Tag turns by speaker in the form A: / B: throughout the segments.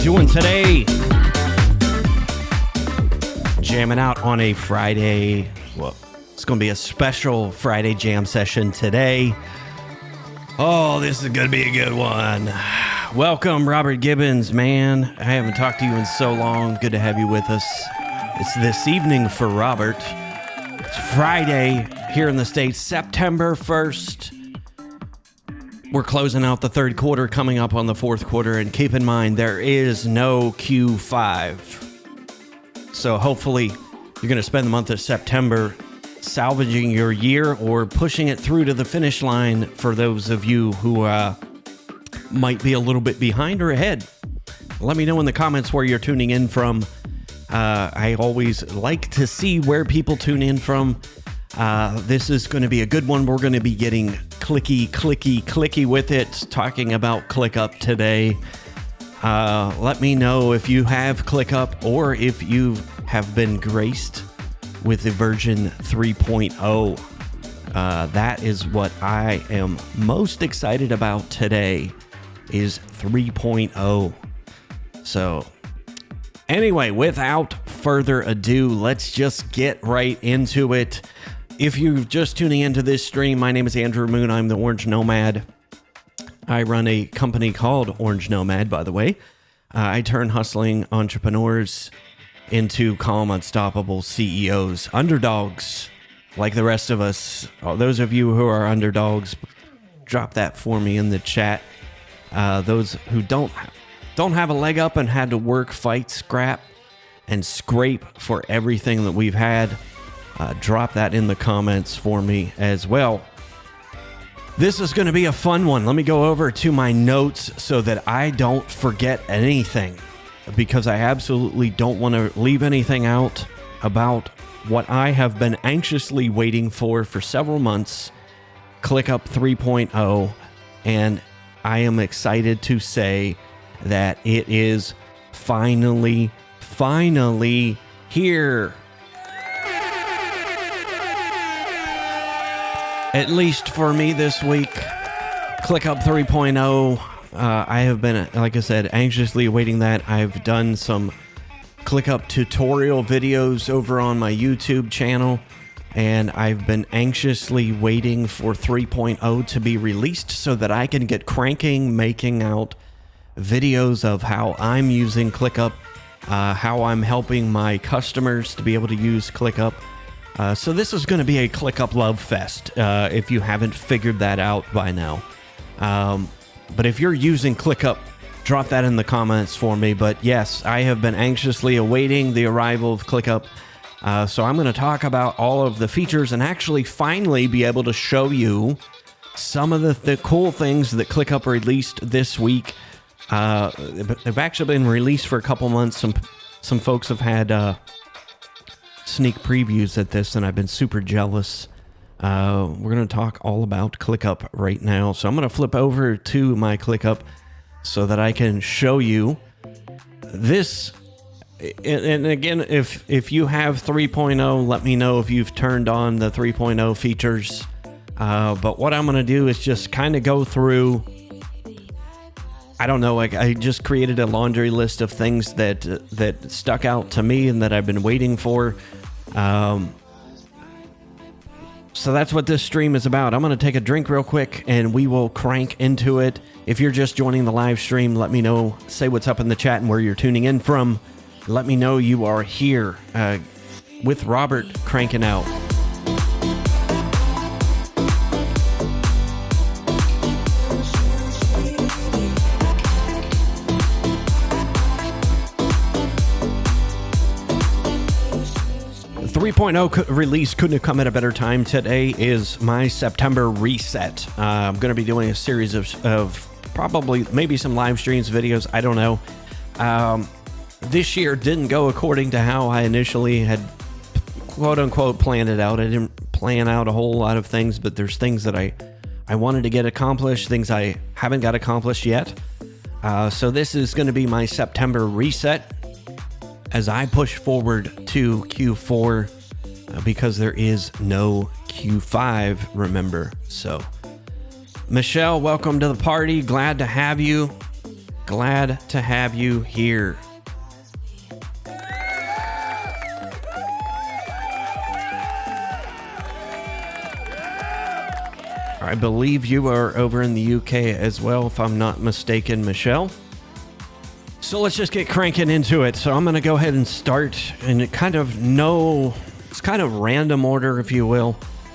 A: doing today? Jamming out on a Friday. Well, it's going to be a special Friday jam session today. Oh, this is going to be a good one. Welcome, Robert Gibbons, man. I haven't talked to you in so long. Good to have you with us. It's this evening for Robert. It's Friday here in the States, September 1st. We're closing out the third quarter, coming up on the fourth quarter, and keep in mind, there is no Q5. So hopefully you're going to spend the month of September salvaging your year or pushing it through to the finish line for those of you who might be a little bit behind or ahead. Let me know in the comments where you're tuning in from. I always like to see where people tune in from. This is going to be a good one. We're going to be getting clicky with it, talking about ClickUp today. Let me know if you have ClickUp or if you have been graced with the version 3.0. That is what I am most excited about today, is 3.0. So anyway, without further ado, let's just get right into it. If you're just tuning into this stream, my name is Andrew Moon. I'm the Orange Nomad. I run a company called Orange Nomad, by the way. I turn hustling entrepreneurs into calm, unstoppable CEOs, underdogs like the rest of us. Those of you who are underdogs, drop that for me in the chat. Those who don't have a leg up and had to work, fight, scrap, and scrape for everything that we've had, drop that in the comments for me as well. This is going to be a fun one. Let me go over to my notes so that I don't forget anything, because I absolutely don't want to leave anything out about what I have been anxiously waiting for several months, ClickUp 3.0, and I am excited to say that it is finally here. At least for me this week, ClickUp 3.0, I have been, like I said, anxiously awaiting that. I've done some ClickUp tutorial videos over on my YouTube channel, and I've been anxiously waiting for 3.0 to be released so that I can get cranking, making out videos of how I'm using ClickUp, how I'm helping my customers to be able to use ClickUp. So this is going to be a ClickUp love fest, if you haven't figured that out by now. But if you're using ClickUp, drop that in the comments for me. But yes, I have been anxiously awaiting the arrival of ClickUp. So I'm going to talk about all of the features and actually finally be able to show you some of the cool things that ClickUp released this week. They've actually been released for a couple months. Some folks have had sneak previews at this, and I've been super jealous. We're going to talk all about ClickUp right now. So I'm going to flip over to my ClickUp so that I can show you this. And again, if you have 3.0, let me know if you've turned on the 3.0 features. But what I'm going to do is just kind of go through, I don't know, like I just created a laundry list of things that stuck out to me and that I've been waiting for. So that's what this stream is about. I'm going to take a drink real quick and we will crank into it. If you're just joining the live stream, let me know. Say what's up in the chat and where you're tuning in from. Let me know you are here with Robert cranking out. 3.0 release couldn't have come at a better time. Today is my September reset. I'm going to be doing a series of probably maybe some live streams, videos. I don't know. This year didn't go according to how I initially had quote unquote planned it out. I didn't plan out a whole lot of things, but there's things that I wanted to get accomplished, things I haven't got accomplished yet. So this is going to be my September reset as I push forward to Q4 because there is no Q5, remember. So Michelle, welcome to the party. Glad to have you. Glad to have you here. I believe you are over in the UK as well, if I'm not mistaken, Michelle. So let's just get cranking into it. So I'm going to go ahead and start in it's kind of random order, if you will.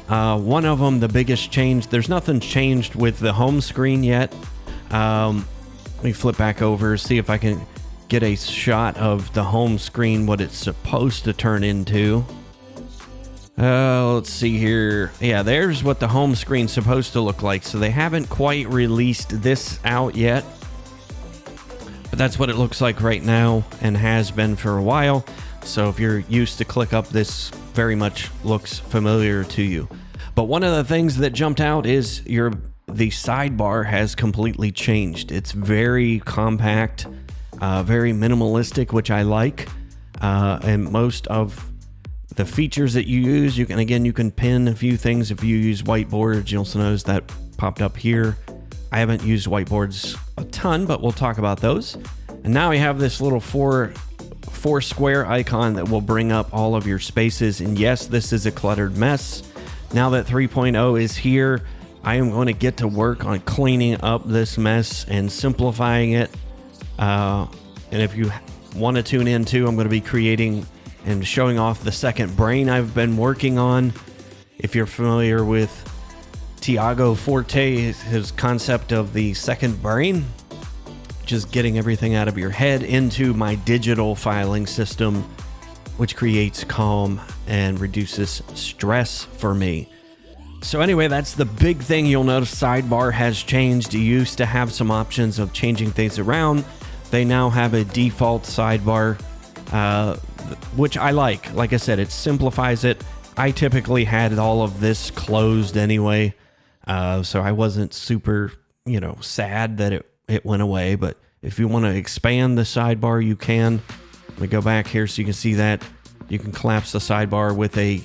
A: One of them, the biggest change, there's nothing changed with the home screen yet. Let me flip back over, see if I can get a shot of the home screen, what it's supposed to turn into. Let's see here. Yeah, there's what the home screen's supposed to look like. So they haven't quite released this out yet, but that's what it looks like right now and has been for a while. So if you're used to ClickUp, this very much looks familiar to you. But one of the things that jumped out is the sidebar has completely changed. It's very compact, very minimalistic, which I like. And most of the features that you use, you can pin a few things. If you use Whiteboards, you'll also notice that popped up here. I haven't used Whiteboards a ton, but we'll talk about those. And now we have this little four square icon that will bring up all of your spaces. And yes, this is a cluttered mess. Now that 3.0 is here, I am going to get to work on cleaning up this mess and simplifying it. And if you want to tune in too, I'm going to be creating and showing off the second brain I've been working on. If you're familiar with Tiago Forte, his concept of the second brain, just getting everything out of your head into my digital filing system, which creates calm and reduces stress for me. So anyway, that's the big thing. You'll notice Sidebar has changed. You used to have some options of changing things around. They now have a default sidebar, which I like. Like I said, it simplifies it. I typically had all of this closed anyway, so I wasn't super, sad that it went away. But if you want to expand the sidebar, you can. Let me go back here so you can see that. You can collapse the sidebar with a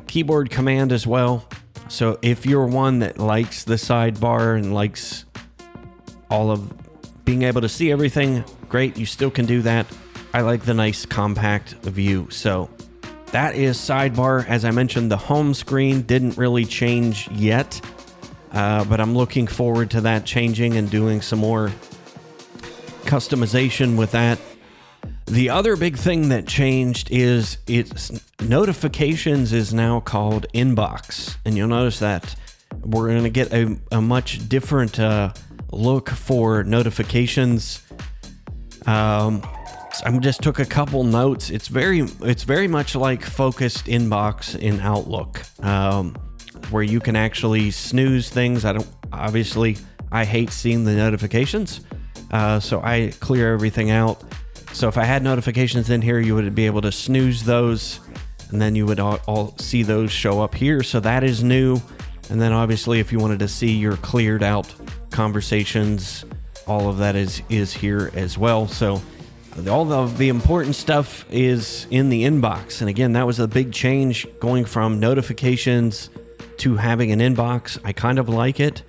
A: keyboard command as well. So if you're one that likes the sidebar and likes all of being able to see everything, great, you still can do that. I like the nice compact view. So that is Sidebar. As I mentioned, the home screen didn't really change yet, but I'm looking forward to that changing and doing some more customization with that. The other big thing that changed is its notifications is now called inbox. And you'll notice that we're going to get a much different look for notifications. I just took a couple notes. It's very much like focused inbox in Outlook, where you can actually snooze things. I hate seeing the notifications, so I clear everything out. So if I had notifications in here, you would be able to snooze those, and then you would all see those show up here. So that is new. And then obviously, if you wanted to see your cleared out conversations, all of that is here as well. So all of the important stuff is in the inbox. And again, that was a big change going from notifications to having an inbox. I kind of like it.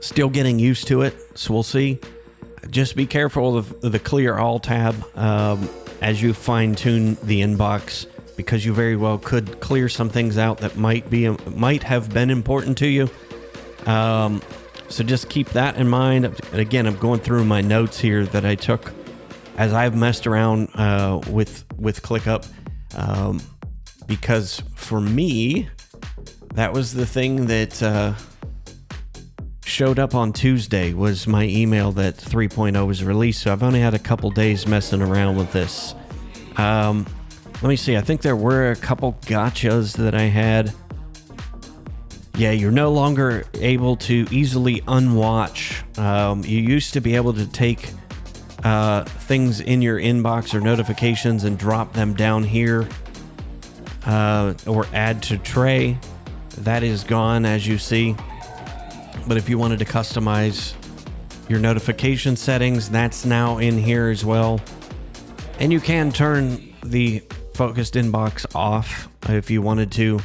A: Still getting used to it, so we'll see. Just be careful of the clear all tab as you fine tune the inbox, because you very well could clear some things out that might have been important to you. So just keep that in mind. And again, I'm going through my notes here that I took as I've messed around with ClickUp, because for me, that was the thing that showed up on Tuesday, was my email that 3.0 was released. So I've only had a couple days messing around with this. Let me see. I think there were a couple gotchas that I had. Yeah, you're no longer able to easily unwatch. You used to be able to take things in your inbox or notifications and drop them down here, or add to tray. That is gone, as you see. But if you wanted to customize your notification settings, that's now in here as well. And you can turn the focused inbox off if you wanted to.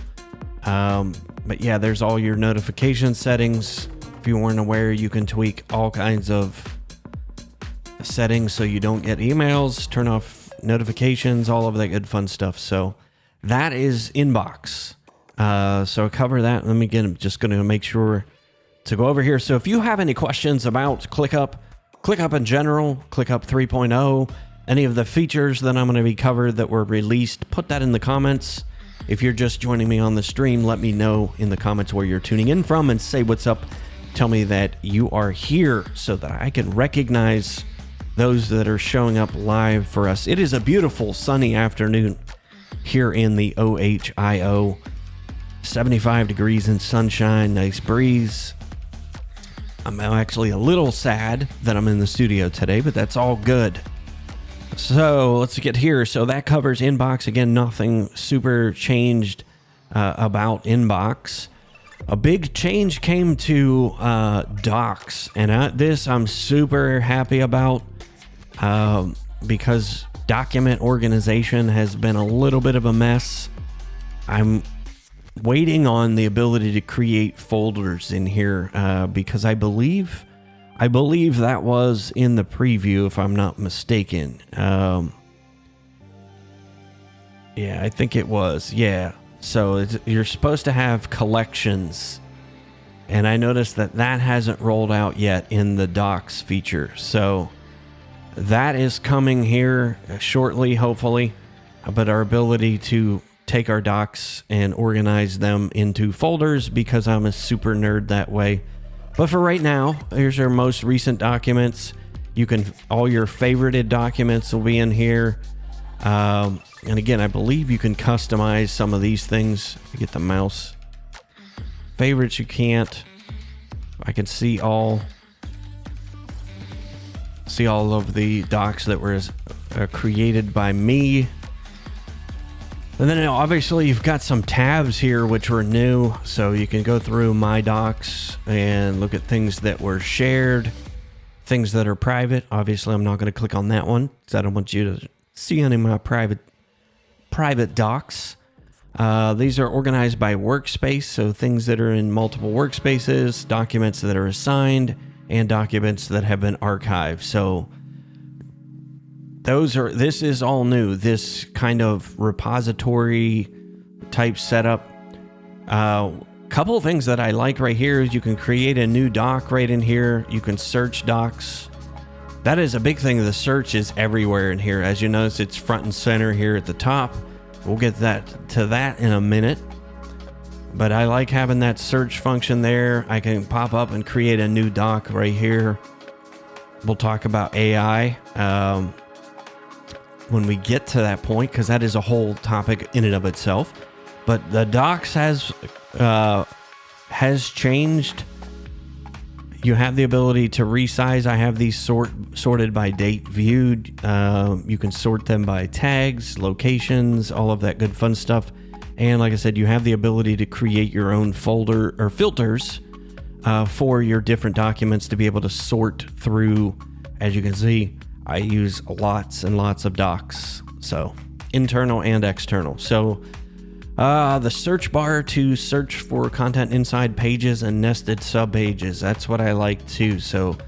A: But yeah, there's all your notification settings. If you weren't aware, you can tweak all kinds of settings so you don't get emails, turn off notifications, all of that good fun stuff. So that is Inbox. So cover that. Let me get, I'm just going to make sure to go over here. So if you have any questions about ClickUp in general, ClickUp 3.0, any of the features that I'm going to be covered that were released, put that in the comments. If you're just joining me on the stream, let me know in the comments where you're tuning in from and say what's up. Tell me that you are here so that I can recognize those that are showing up live for us. It is a beautiful sunny afternoon here in the OHIO. 75 degrees and sunshine, nice breeze. I'm actually a little sad that I'm in the studio today, but that's all good. So let's get here. So that covers Inbox. Again, nothing super changed about Inbox. A big change came to Docs, and this I'm super happy about because document organization has been a little bit of a mess. I'm waiting on the ability to create folders in here because I believe that was in the preview, if I'm not mistaken. Yeah, I think it was. Yeah. So you're supposed to have collections, and I noticed that hasn't rolled out yet in the Docs feature. So that is coming here shortly, hopefully. But our ability to take our docs and organize them into folders, because I'm a super nerd that way. But for right now, here's our most recent documents. You can, all your favorited documents will be in here. And again, I believe you can customize some of these things. Get the mouse. Favorites you can't. I can see all of the docs that were created by me. And then obviously you've got some tabs here which were new, so you can go through My Docs and look at things that were shared, things that are private. Obviously I'm not going to click on that one because I don't want you to see any of my private docs. These are organized by workspace, so things that are in multiple workspaces, documents that are assigned, and documents that have been archived. So this is all new, this kind of repository type setup. Couple of things that I like right here is you can create a new doc right in here. You can search docs. That is a big thing. The search is everywhere in here. As you notice, it's front and center here at the top. We'll get to that in a minute. But I like having that search function there. I can pop up and create a new doc right here. We'll talk about AI when we get to that point, because that is a whole topic in and of itself. But the docs has changed. You have the ability to resize. I have these sorted by date viewed. You can sort them by tags, locations, all of that good fun stuff. And like I said, you have the ability to create your own folder or filters for your different documents to be able to sort through. As you can see, I use lots and lots of docs, so internal and external. So the search bar to search for content inside pages and nested sub pages. That's what I like too. So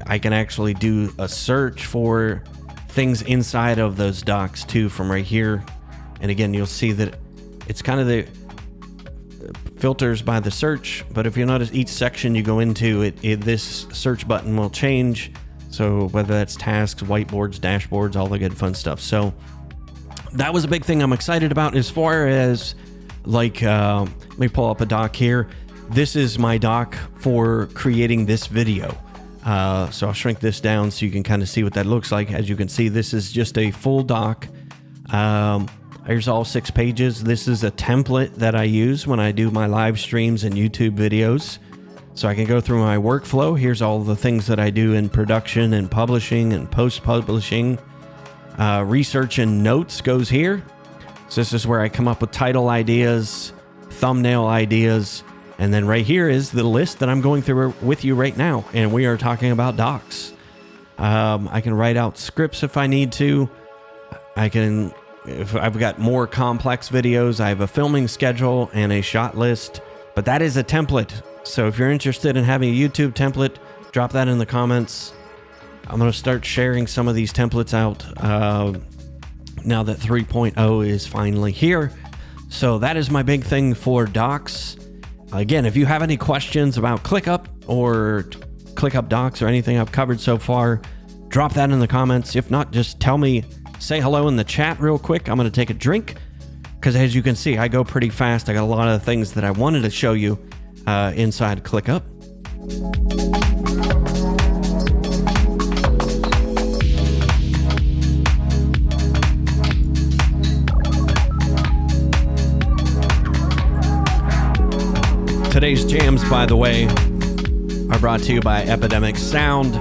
A: I can actually do a search for things inside of those docs too from right here. And again, you'll see that it's kind of the filters by the search, but if you notice each section you go into, this search button will change. So whether that's tasks, whiteboards, dashboards, all the good fun stuff. So that was a big thing I'm excited about. As far as like, let me pull up a doc here. This is my doc for creating this video. So I'll shrink this down so you can kind of see what that looks like. As you can see, this is just a full doc. Here's all 6 pages. This is a template that I use when I do my live streams and YouTube videos. So I can go through my workflow. Here's all the things that I do in production and publishing and post-publishing. Research and notes goes here. So this is where I come up with title ideas, thumbnail ideas, and then right here is the list that I'm going through with you right now. And we are talking about docs. I can write out scripts if I need to. If I've got more complex videos, I have a filming schedule and a shot list, but that is a template. So if you're interested in having a YouTube template, drop that in the comments. I'm going to start sharing some of these templates out now that 3.0 is finally here. So that is my big thing for docs. Again, if you have any questions about ClickUp or ClickUp docs or anything I've covered so far, drop that in the comments. If not, just tell me, say hello in the chat real quick. I'm going to take a drink because as you can see, I go pretty fast. I got a lot of things that I wanted to show you inside ClickUp. Today's jams, by the way, are brought to you by Epidemic Sound.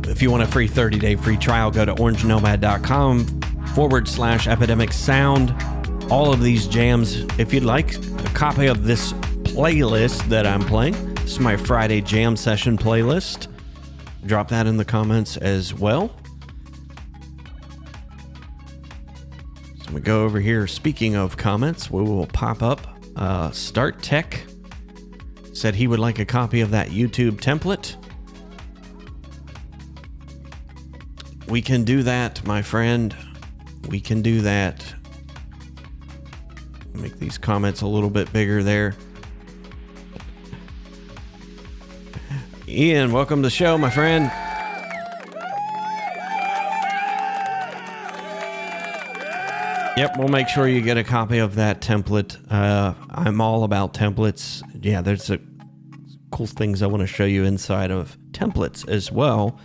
A: If you want a free 30-day free trial, go to orangenomad.com/Epidemic Sound. All of these jams, if you'd like a copy of this playlist that I'm playing, this is my Friday jam session playlist. Drop that in the comments as well. So we go over here. Speaking of comments, we will pop up. Start Tech said he would like a copy of that YouTube template. We can do that, my friend. We can do that. Make these comments a little bit bigger there. Ian, welcome to the show, my friend. Yep, we'll make sure you get a copy of that template. I'm all about templates. Yeah, there's cool things I want to show you inside of templates as well.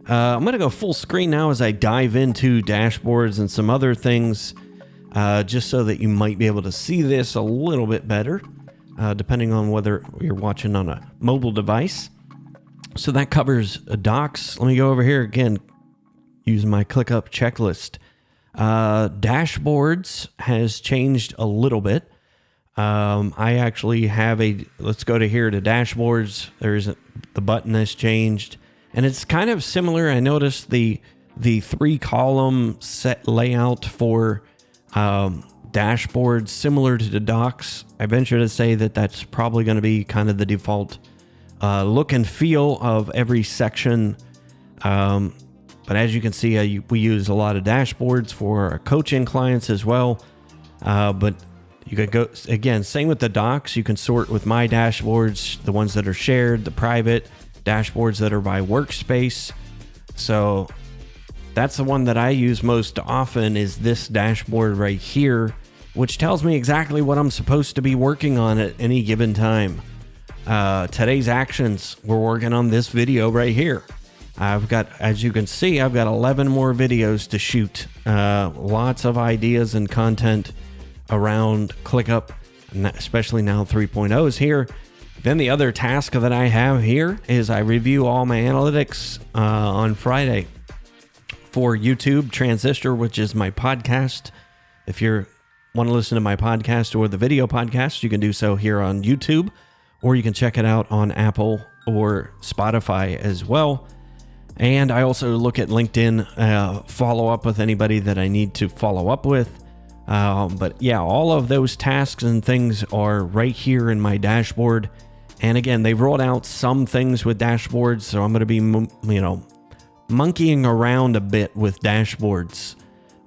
A: I'm going to go full screen now as I dive into dashboards and some other things, just so that you might be able to see this a little bit better, depending on whether you're watching on a mobile device. So that covers docs. Let me go over here again, use my ClickUp checklist. Dashboards has changed a little bit. I actually have let's go to here to dashboards. The button has changed. And it's kind of similar. I noticed the 3-column set layout for dashboards similar to the docs. I venture to say that that's probably going to be kind of the default look and feel of every section. But as you can see, we use a lot of dashboards for our coaching clients as well. But you could go, again, same with the docs. You can sort with my dashboards, the ones that are shared, the private, dashboards that are by workspace. So that's the one that I use most often, is this dashboard right here, which tells me exactly what I'm supposed to be working on at any given time. Today's actions, we're working on this video right here. I've got, as you can see, I've got 11 more videos to shoot. Lots of ideas and content around ClickUp, especially now 3.0 is here. Then the other task that I have here is I review all my analytics on Friday for YouTube Transistor, which is my podcast. If you want to listen to my podcast or the video podcast, you can do so here on YouTube, or you can check it out on Apple or Spotify as well. And I also look at LinkedIn, follow up with anybody that I need to follow up with. But yeah, all of those tasks and things are right here in my dashboard. And again, they've rolled out some things with dashboards, so I'm going to be, monkeying around a bit with dashboards.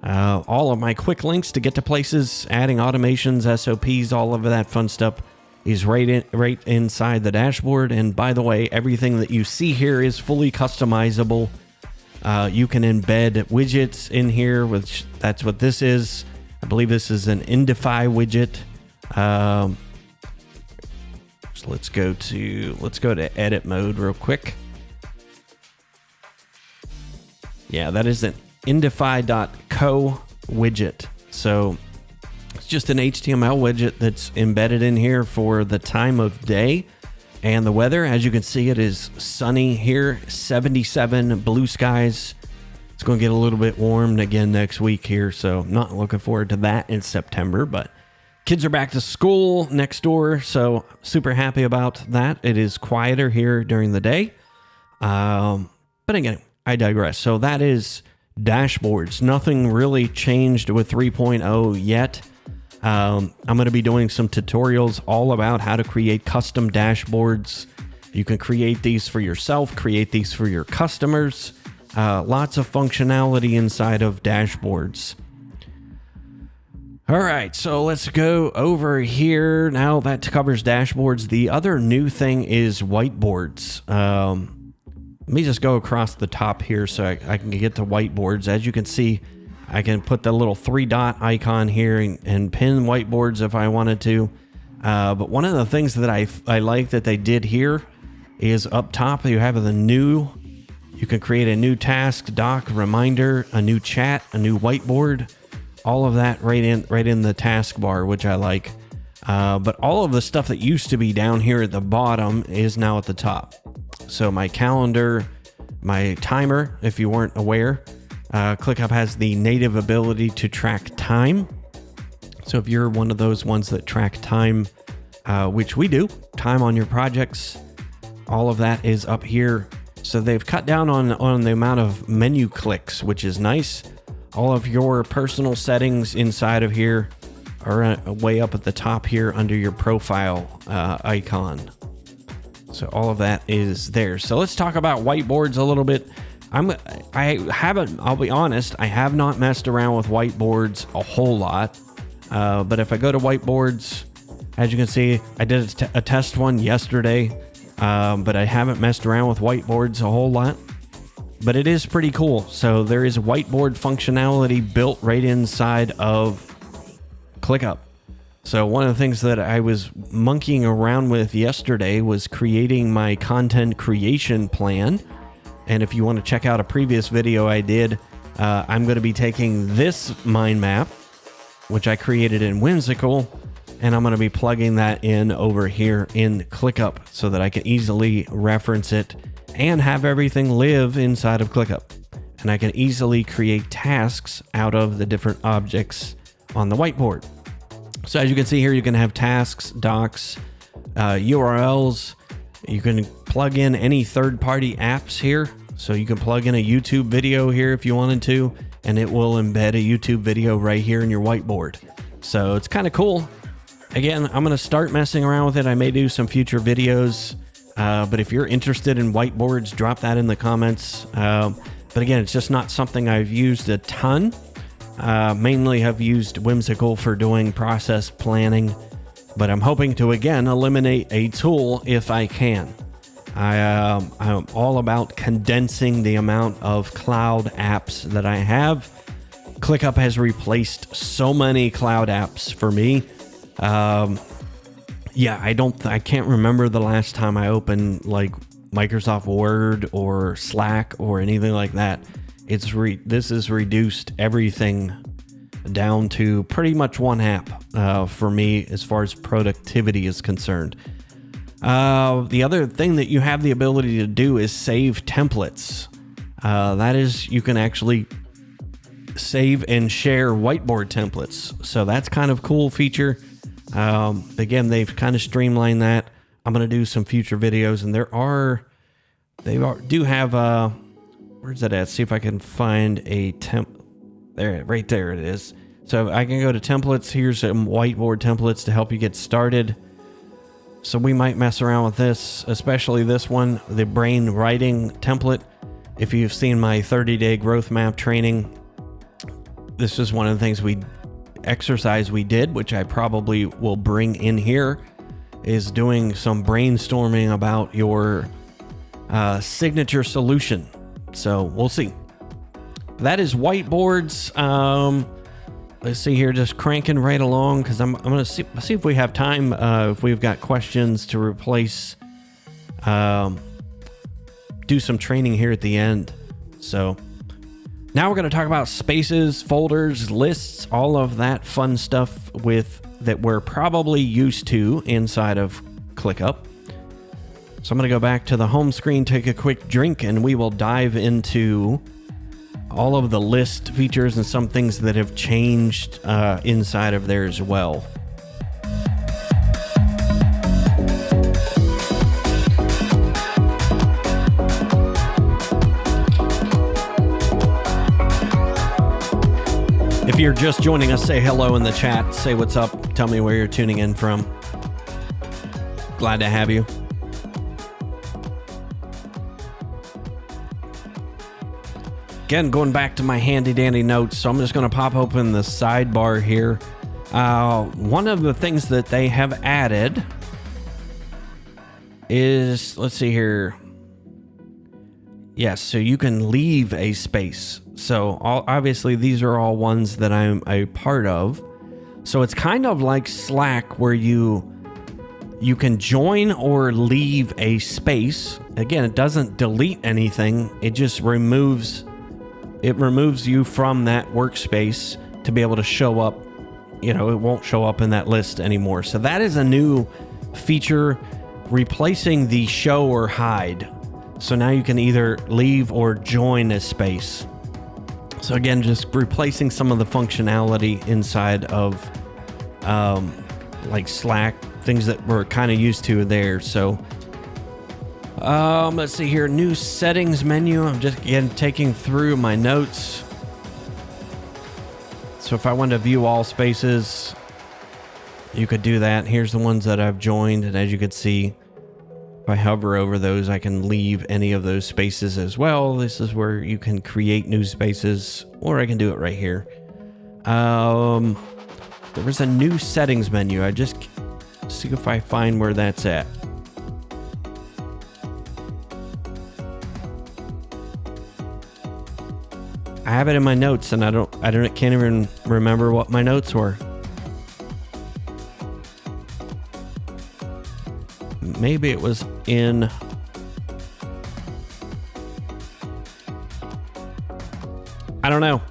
A: All of my quick links to get to places, adding automations, SOPs, all of that fun stuff is right inside the dashboard. And by the way, everything that you see here is fully customizable. You can embed widgets in here, which that's what this is. I believe this is an Indify widget. So let's go to edit mode real quick. Yeah, that is an Indify.co widget. So it's just an HTML widget that's embedded in here for the time of day and the weather. As you can see, it is sunny here, 77 blue skies. It's going to get a little bit warm again next week here, so not looking forward to that in September, but kids are back to school next door, so super happy about that. It is quieter here during the day. But again, I digress. So that is dashboards. Nothing really changed with 3.0 yet. I'm going to be doing some tutorials all about how to create custom dashboards. You can create these for yourself, create these for your customers. Lots of functionality inside of dashboards. All right, so let's go over here. Now that covers dashboards. The other new thing is whiteboards. Let me just go across the top here so I can get to whiteboards. As you can see, I can put the little 3-dot icon here and pin whiteboards if I wanted to. But one of the things that I like that they did here is up top, you have you can create a new task, doc, reminder, a new chat, a new whiteboard, all of that right in the taskbar, which I like. But all of the stuff that used to be down here at the bottom is now at the top. So my calendar, my timer, if you weren't aware, ClickUp has the native ability to track time. So if you're one of those ones that track time, which we do, time on your projects, all of that is up here. So they've cut down on the amount of menu clicks, which is nice. All of your personal settings inside of here are way up at the top here under your profile icon. So all of that is there. So let's talk about whiteboards a little bit. I'll be honest, I have not messed around with whiteboards a whole lot. But if I go to whiteboards, as you can see, I did a test one yesterday, but I haven't messed around with whiteboards a whole lot. But it is pretty cool. So there is whiteboard functionality built right inside of ClickUp. So one of the things that I was monkeying around with yesterday was creating my content creation plan. And if you want to check out a previous video I did, I'm going to be taking this mind map, which I created in Whimsical, and I'm going to be plugging that in over here in ClickUp so that I can easily reference it and have everything live inside of ClickUp. And I can easily create tasks out of the different objects on the whiteboard. So as you can see here, you can have tasks, docs, URLs. You can plug in any third-party apps here. So you can plug in a YouTube video here if you wanted to, and it will embed a YouTube video right here in your whiteboard. So it's kind of cool. Again, I'm going to start messing around with it. I may do some future videos, but if you're interested in whiteboards, drop that in the comments. But again, it's just not something I've used a ton. Mainly have used Whimsical for doing process planning, but I'm hoping to again eliminate a tool if I can. I'm all about condensing the amount of cloud apps that I have. ClickUp has replaced so many cloud apps for me. Yeah, I can't remember the last time I opened like Microsoft Word or Slack or anything like that. This has reduced everything down to pretty much one app for me as far as productivity is concerned. The other thing that you have the ability to do is save templates. That is, you can actually save and share whiteboard templates. So that's kind of cool feature. Again, they've kind of streamlined that. I'm going to do some future videos, and do have where's that at? See if I can find a there, right there it is. So I can go to templates. Here's some whiteboard templates to help you get started. So we might mess around with this, especially this one, the brain writing template. If you've seen my 30-day growth map training, this is one of the things exercise we did, which I probably will bring in here, is doing some brainstorming about your signature solution. So we'll see. That is whiteboards. Let's see here, just cranking right along because I'm going to see if we have time, if we've got questions to replace, do some training here at the end. So now we're going to talk about spaces, folders, lists, all of that fun stuff that we're probably used to inside of ClickUp. So I'm going to go back to the home screen, take a quick drink, and we will dive into all of the list features and some things that have changed inside of there as well. If you're just joining us, say hello in the chat. Say what's up. Tell me where you're tuning in from. Glad to have you. Again, going back to my handy dandy notes, so I'm just going to pop open the sidebar here. One of the things that they have added is, let's see here. Yes, so you can leave a space. So obviously these are all ones that I'm a part of. So it's kind of like Slack where you can join or leave a space. Again, it doesn't delete anything. It just removes you from that workspace to be able to show up. You know, it won't show up in that list anymore. So that is a new feature replacing the show or hide. So now you can either leave or join a space. So again, just replacing some of the functionality inside of like Slack, things that we're kind of used to there. So let's see here, new settings menu. I'm just again taking through my notes. So if I want to view all spaces, you could do that. Here's the ones that I've joined, and as you can see, if I hover over those, I can leave any of those spaces as well. This is where you can create new spaces, or I can do it right here. There was a new settings menu. I just see if I find where that's at. I have it in my notes, and I can't even remember what my notes were. Maybe it was in. I don't know.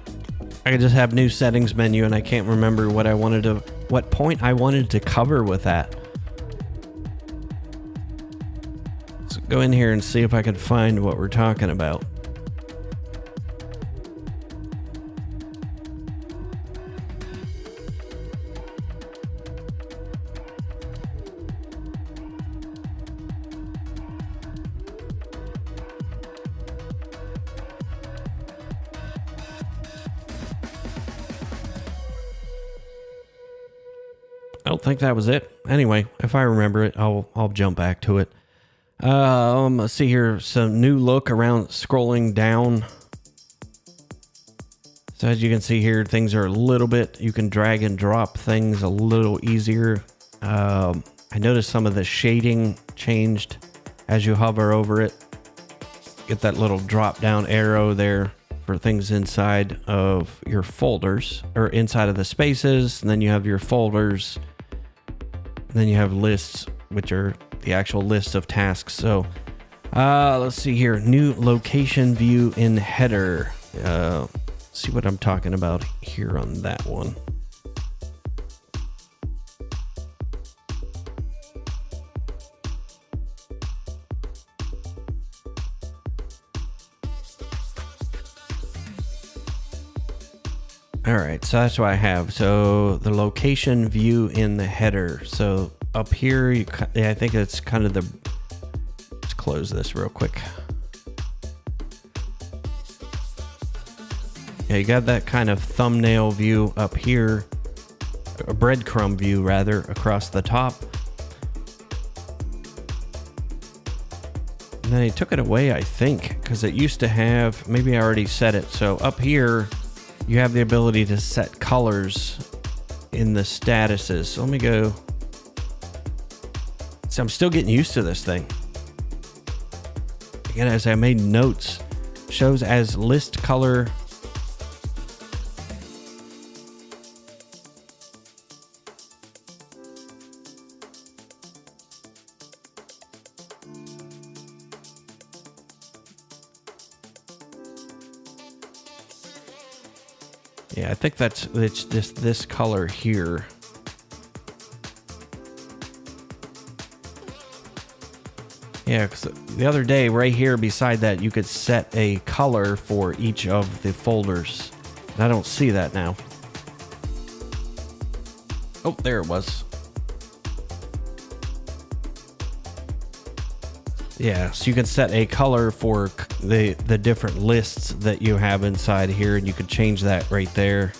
A: I could just have new settings menu, and I can't remember what point I wanted to cover with that. Let's go in here and see if I could find what we're talking about. I don't think that was it. Anyway, if I remember it, I'll jump back to it. Let's see here. Some new look around scrolling down. So as you can see here, things are a little bit, you can drag and drop things a little easier. I noticed some of the shading changed as you hover over it. Get that little drop down arrow there for things inside of your folders, or inside of the spaces. And then you have your folders. And then you have lists, which are the actual list of tasks. So let's see here. New location view in header. See what I'm talking about here on that one. All right, so that's what I have. So the location view in the header. So up here, I think it's kind of the, let's close this real quick. Yeah, you got that kind of thumbnail view up here, a breadcrumb view rather, across the top. And then I took it away, I think, because it used to have, maybe I already set it. So up here, you have the ability to set colors in the statuses. So let me go. So I'm still getting used to this thing. Again, as I made notes, shows as list color. Yeah, I think it's just this color here. Yeah, because the other day right here beside that, you could set a color for each of the folders. And I don't see that now. Oh, there it was. Yeah, so you can set a color for the different lists that you have inside here, and you could change that right there.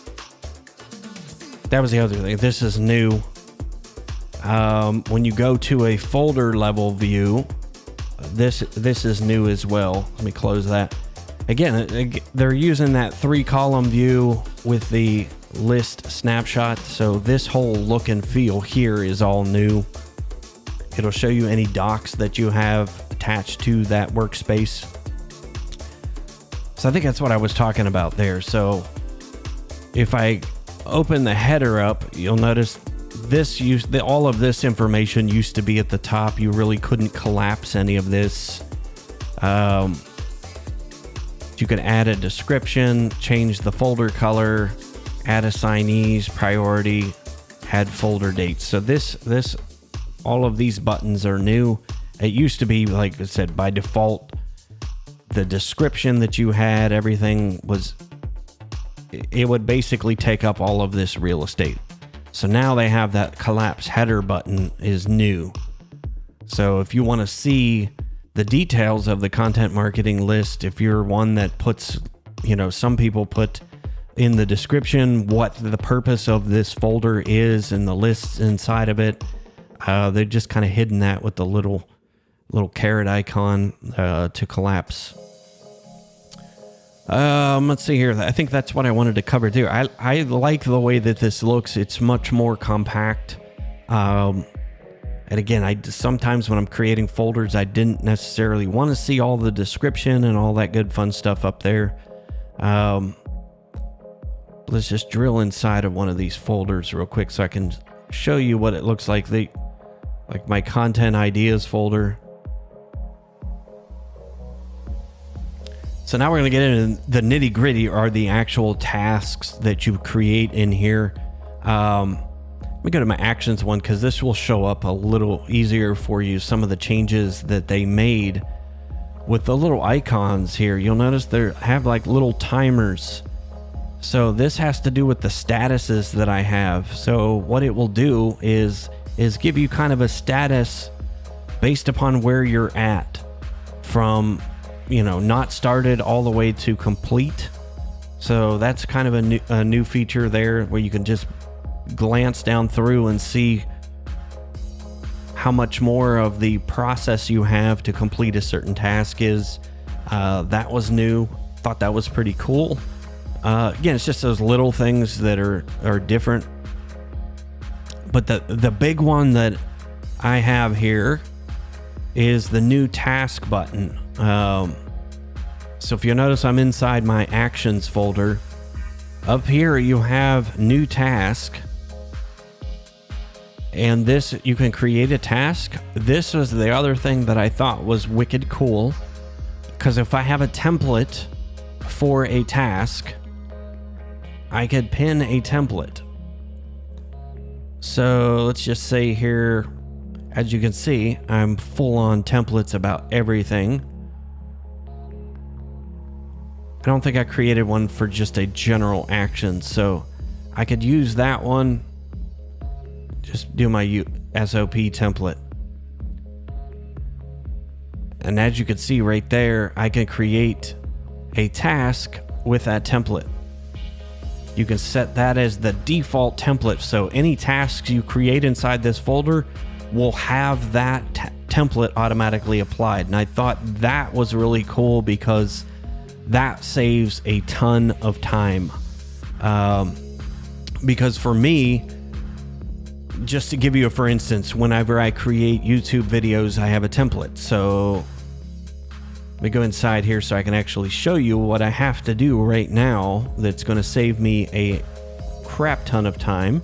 A: that was the other thing. This is new. When you go to a folder level view, this is new as well. Let me close that. Again, they're using that 3-column view with the list snapshot. So this whole look and feel here is all new. It'll show you any docs that you have attached to that workspace. So I think that's what I was talking about there. So if I open the header up, you'll notice all of this information used to be at the top. You really couldn't collapse any of this. You could add a description, change the folder color, add assignees, priority, add folder dates. So all of these buttons are new. It used to be, like I said, by default, the description that you had, everything it would basically take up all of this real estate. So now they have that collapse header button is new. So if you want to see the details of the content marketing list, if you're one that puts, some people put in the description what the purpose of this folder is and the lists inside of it, they've just kind of hidden that with the little caret icon to collapse. Let's see here. I think that's what I wanted to cover too. I like the way that this looks. It's much more compact. And again, sometimes when I'm creating folders, I didn't necessarily want to see all the description and all that good fun stuff up there. Let's just drill inside of one of these folders real quick so I can show you what it looks like. Like my content ideas folder. So now we're going to get into the nitty gritty, are the actual tasks that you create in here. Let me go to my actions one, because this will show up a little easier for you. Some of the changes that they made with the little icons here. You'll notice they have like little timers. So this has to do with the statuses that I have. So what it will do is give you kind of a status based upon where you're at, from not started all the way to complete. So that's kind of a new feature there, where you can just glance down through and see how much more of the process you have to complete a certain task is. That was new. Thought that was pretty cool. Again, it's just those little things that are different. But the big one that I have here is the new task button. So if you notice, I'm inside my actions folder. Up here you have new task, and this, you can create a task. This was the other thing that I thought was wicked cool, because if I have a template for a task, I could pin a template. So let's just say here, as you can see, I'm full on templates about everything. I don't think I created one for just a general action, so I could use that one. Just do my SOP template. And as you can see right there, I can create a task with that template. You can set that as the default template, so any tasks you create inside this folder will have that template automatically applied. And I thought that was really cool, because that saves a ton of time. Because for me, just to give you a for instance, whenever I create YouTube videos, I have a template. So let me go inside here so I can actually show you what I have to do right now that's going to save me a crap ton of time.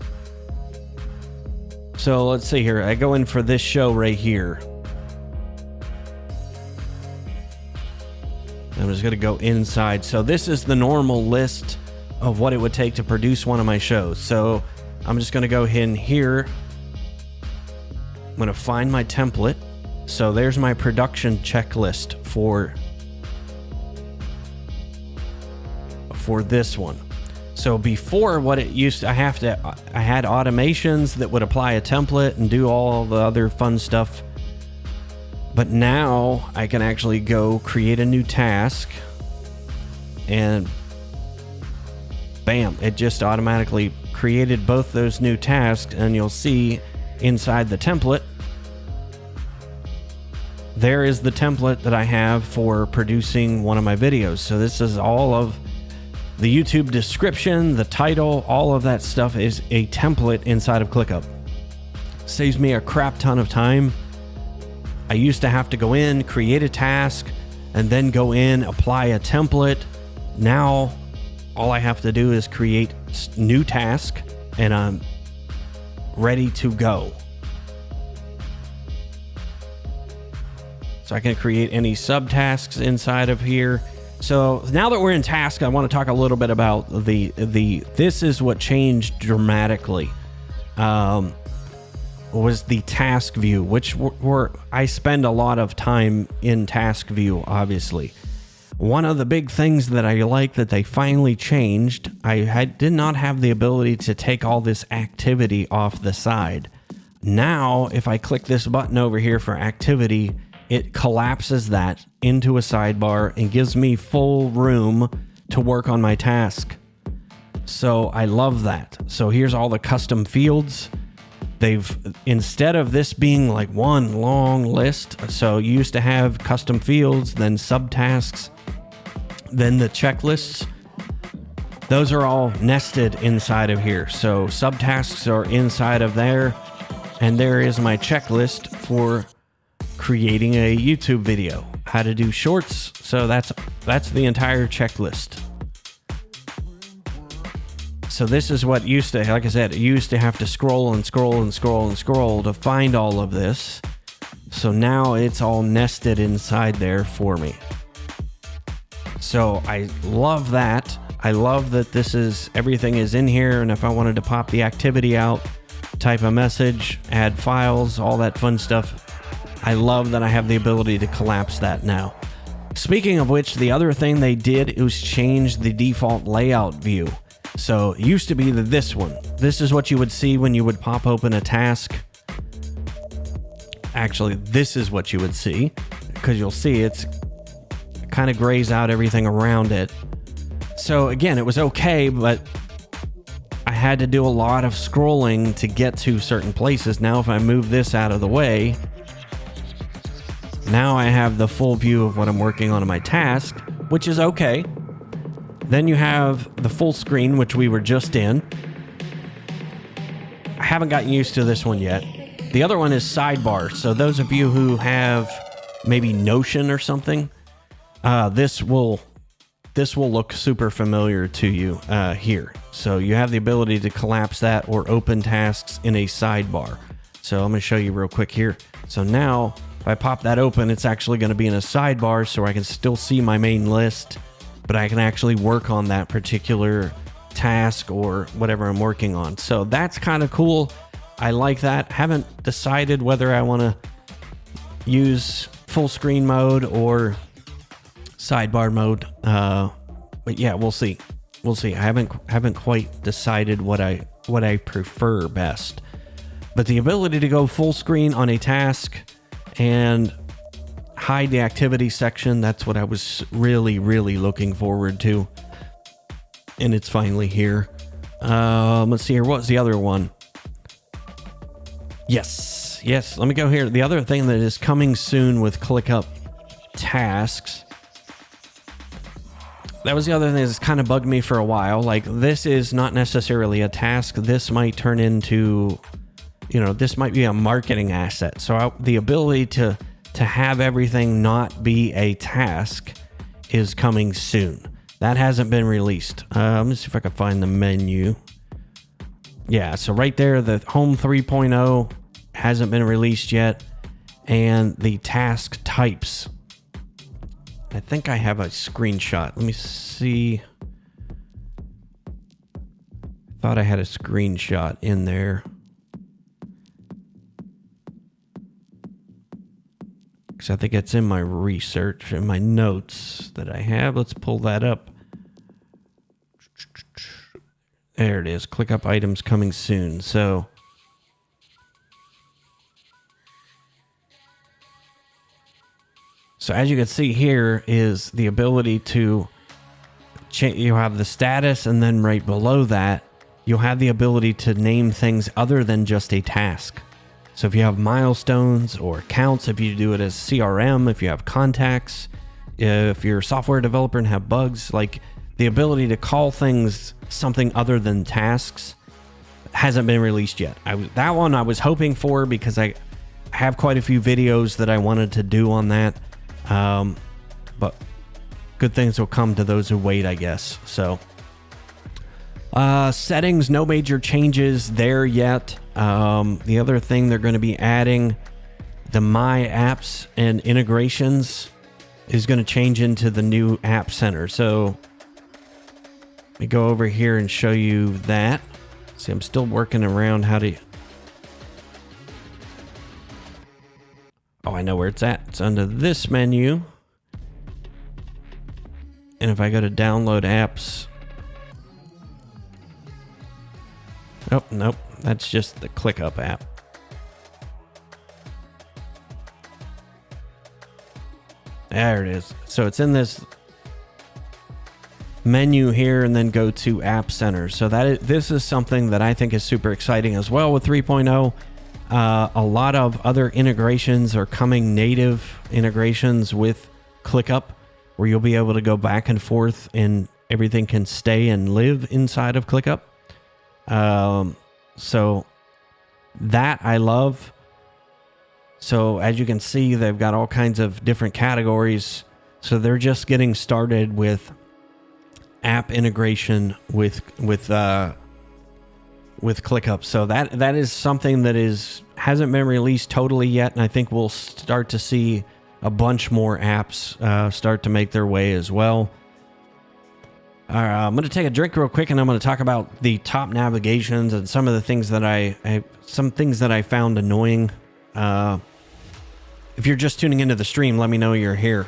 A: So let's see here. I go in for this show right here. I'm just going to go inside. So this is the normal list of what it would take to produce one of my shows. So I'm just going to go in here. I'm going to find my template. So there's my production checklist for this one. So before, what it used to, I had automations that would apply a template and do all the other fun stuff. But now I can actually go create a new task, and bam, it just automatically created both those new tasks, and you'll see inside the template, there is the template that I have for producing one of my videos. So this is all of the YouTube description, the title, all of that stuff is a template inside of ClickUp. Saves me a crap ton of time. I used to have to go in, create a task, and then go in, apply a template. Now, all I have to do is create new task, and I'm ready to go. So I can create any subtasks inside of here. So now that we're in task, I want to talk a little bit about this is what changed dramatically. Was the task view, which I spend a lot of time in task view, obviously. One of the big things that I like that they finally changed, I did not have the ability to take all this activity off the side. Now, if I click this button over here for activity, it collapses that into a sidebar and gives me full room to work on my task. So I love that. So here's all the custom fields. Instead of this being like one long list, so you used to have custom fields, then subtasks, then the checklists. Those are all nested inside of here. So subtasks are inside of there, and there is my checklist for creating a YouTube video, how to do shorts. So that's the entire checklist. So this is what used to, like I said, you used to have to scroll and scroll and scroll and scroll to find all of this. So now it's all nested inside there for me. So I love that. I love that everything is in here. And if I wanted to pop the activity out, type a message, add files, all that fun stuff, I love that I have the ability to collapse that now. Speaking of which, the other thing they did was change the default layout view. So it used to be this one. This is what you would see when you would pop open a task. Actually, this is what you would see, because you'll see it kind of grays out everything around it. So again, it was okay, but I had to do a lot of scrolling to get to certain places. Now, if I move this out of the way, now I have the full view of what I'm working on in my task, which is okay. Then you have the full screen, which we were just in. I haven't gotten used to this one yet. The other one is Sidebar. So those of you who have maybe Notion or something, this will look super familiar to you here. So you have the ability to collapse that or open tasks in a sidebar. So I'm going to show you real quick here. So now if I pop that open, it's actually going to be in a sidebar, so I can still see my main list, but I can actually work on that particular task or whatever I'm working on. So that's kind of cool. I like that. Haven't decided whether I want to use full screen mode or sidebar mode. But yeah, we'll see. We'll see. I haven't quite decided what I prefer best. But the ability to go full screen on a task and hide the activity section, that's what I was really, really looking forward to. And it's finally here. Let's see here. What's the other one? Yes. Let me go here. The other thing that is coming soon with ClickUp tasks. That was the other thing that's kind of bugged me for a while. Like, this is not necessarily a task. This might turn into, this might be a marketing asset. So the ability to have everything not be a task is coming soon. That hasn't been released. Let me see if I can find the menu. Yeah, so right there, the Home 3.0 hasn't been released yet. And the task types. I think I have a screenshot. Let me see. Thought I had a screenshot in there. Because I think it's in my research, in my notes that I have. Let's pull that up. There it is. ClickUp items coming soon. So as you can see here is the ability to change. You have the status, and then right below that you'll have the ability to name things other than just a task. So if you have milestones or accounts, if you do it as CRM, if you have contacts, if you're a software developer and have bugs, like the ability to call things something other than tasks hasn't been released yet. That one I was hoping for because I have quite a few videos that I wanted to do on that. But good things will come to those who wait, I guess. So settings, no major changes there yet. The other thing they're going to be adding, the My Apps and integrations is going to change into the new App Center. So let me go over here and show you that. See, I'm still working around how to... Oh, I know where it's at. It's under this menu. And if I go to download apps... Oh, nope. That's just the ClickUp app. There it is. So it's in this menu here and then go to App Center. So this is something that I think is super exciting as well with 3.0. A lot of other integrations are coming, native integrations with ClickUp, where you'll be able to go back and forth and everything can stay and live inside of ClickUp. So that I love. So as you can see, they've got all kinds of different categories. So they're just getting started with app integration with ClickUp. So that is something that hasn't been released totally yet, and I think we'll start to see a bunch more apps start to make their way as well. All right, I'm going to take a drink real quick, and I'm going to talk about the top navigations and some of the things that I found annoying. If you're just tuning into the stream, let me know you're here.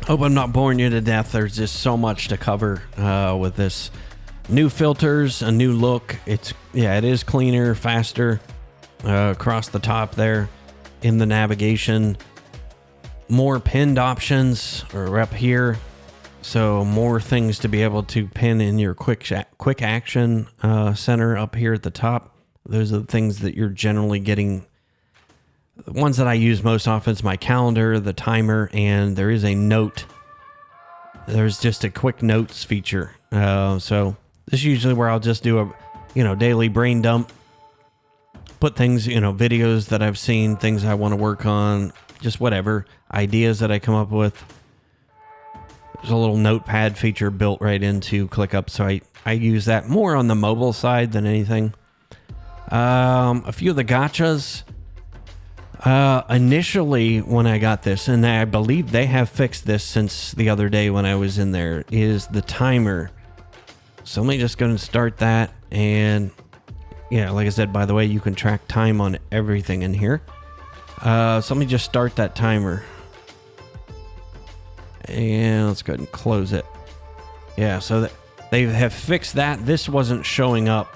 A: Hope I'm not boring you to death. There's just so much to cover with this. New filters, a new look. It is cleaner, faster across the top there in the navigation. More pinned options are up here. So more things to be able to pin in your quick action center up here at the top. Those are the things that you're generally getting. The ones that I use most often is my calendar, the timer, and there is a note. There's just a quick notes feature. So this is usually where I'll just do a, daily brain dump. Put things, videos that I've seen, things I want to work on, just whatever, ideas that I come up with. There's a little notepad feature built right into ClickUp, so I use that more on the mobile side than anything. A few of the gotchas. Initially when I got this, and I believe they have fixed this since the other day when I was in there, is the timer. So let me just go and start that. And like I said, by the way, you can track time on everything in here. So let me just start that timer. And let's go ahead and close it. Yeah, so they have fixed that. This wasn't showing up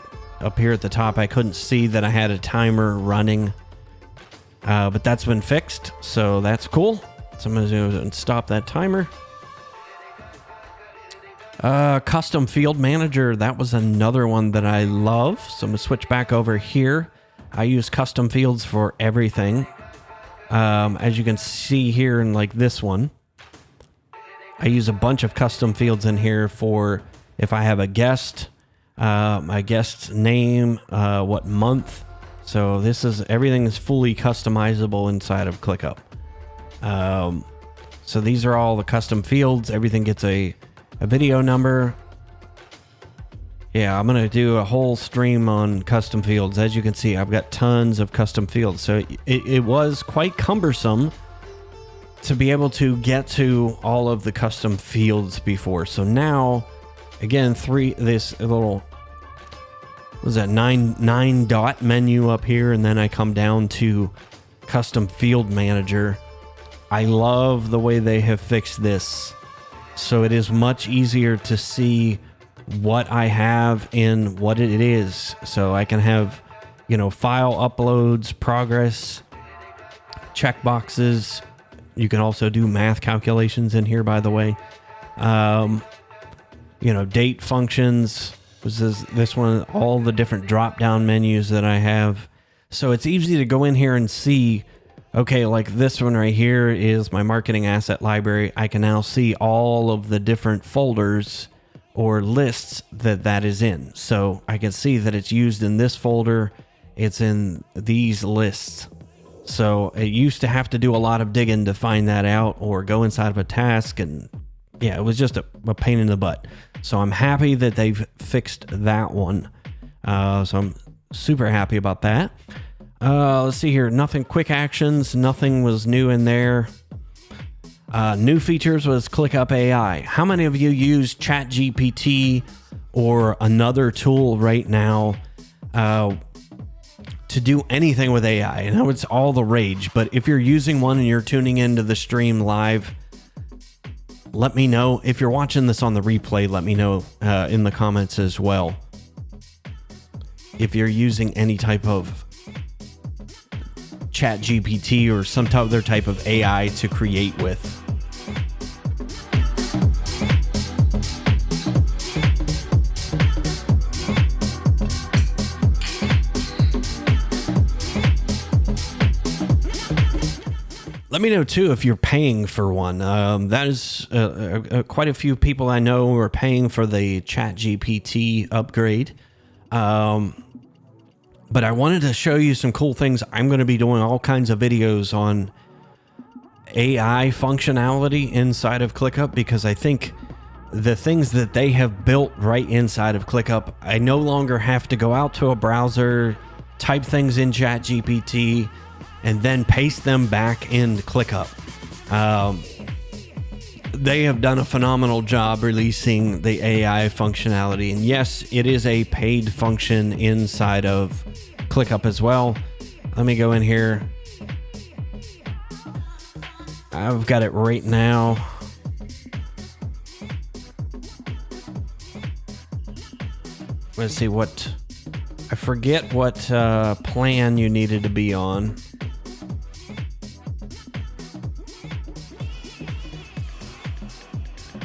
A: here at the top. I couldn't see that I had a timer running. But that's been fixed, so that's cool. So I'm going to go and stop that timer. Custom field manager, that was another one that I love. So I'm going to switch back over here. I use custom fields for everything. As you can see here in like this one, I use a bunch of custom fields in here for if I have a guest, my guest's name, what month. So everything is fully customizable inside of ClickUp. So these are all the custom fields. Everything gets a video number. Yeah, I'm going to do a whole stream on custom fields. As you can see, I've got tons of custom fields. So it was quite cumbersome to be able to get to all of the custom fields before. So now, again, this little... was that nine dot menu up here, and then I come down to custom field manager. I love the way they have fixed this, so it is much easier to see what I have and what it is. So I can have, file uploads, progress, checkboxes. You can also do math calculations in here, by the way. Date functions. This one, all the different drop-down menus that I have. So it's easy to go in here and see, okay, like this one right here is my marketing asset library. I can now see all of the different folders or lists that is in. So I can see that it's used in this folder. It's in these lists. So it used to have to do a lot of digging to find that out or go inside of a task. And yeah, it was just a pain in the butt. So I'm happy that they've fixed that one. So I'm super happy about that. Let's see here. Nothing quick actions. Nothing was new in there. New features was ClickUp AI. How many of you use ChatGPT or another tool right now to do anything with AI? I know it's all the rage, but if you're using one and you're tuning into the stream live, let me know. If you're watching this on the replay, let me know in the comments as well if you're using any type of ChatGPT or some other type of AI to create with. Let me know too if you're paying for one. That is quite a few people I know are paying for the ChatGPT upgrade. But I wanted to show you some cool things. I'm going to be doing all kinds of videos on AI functionality inside of ClickUp because I think the things that they have built right inside of ClickUp, I no longer have to go out to a browser, type things in ChatGPT, and then paste them back in ClickUp. They have done a phenomenal job releasing the AI functionality. And yes, it is a paid function inside of ClickUp as well. Let me go in here. I've got it right now. Let's see what... I forget what plan you needed to be on.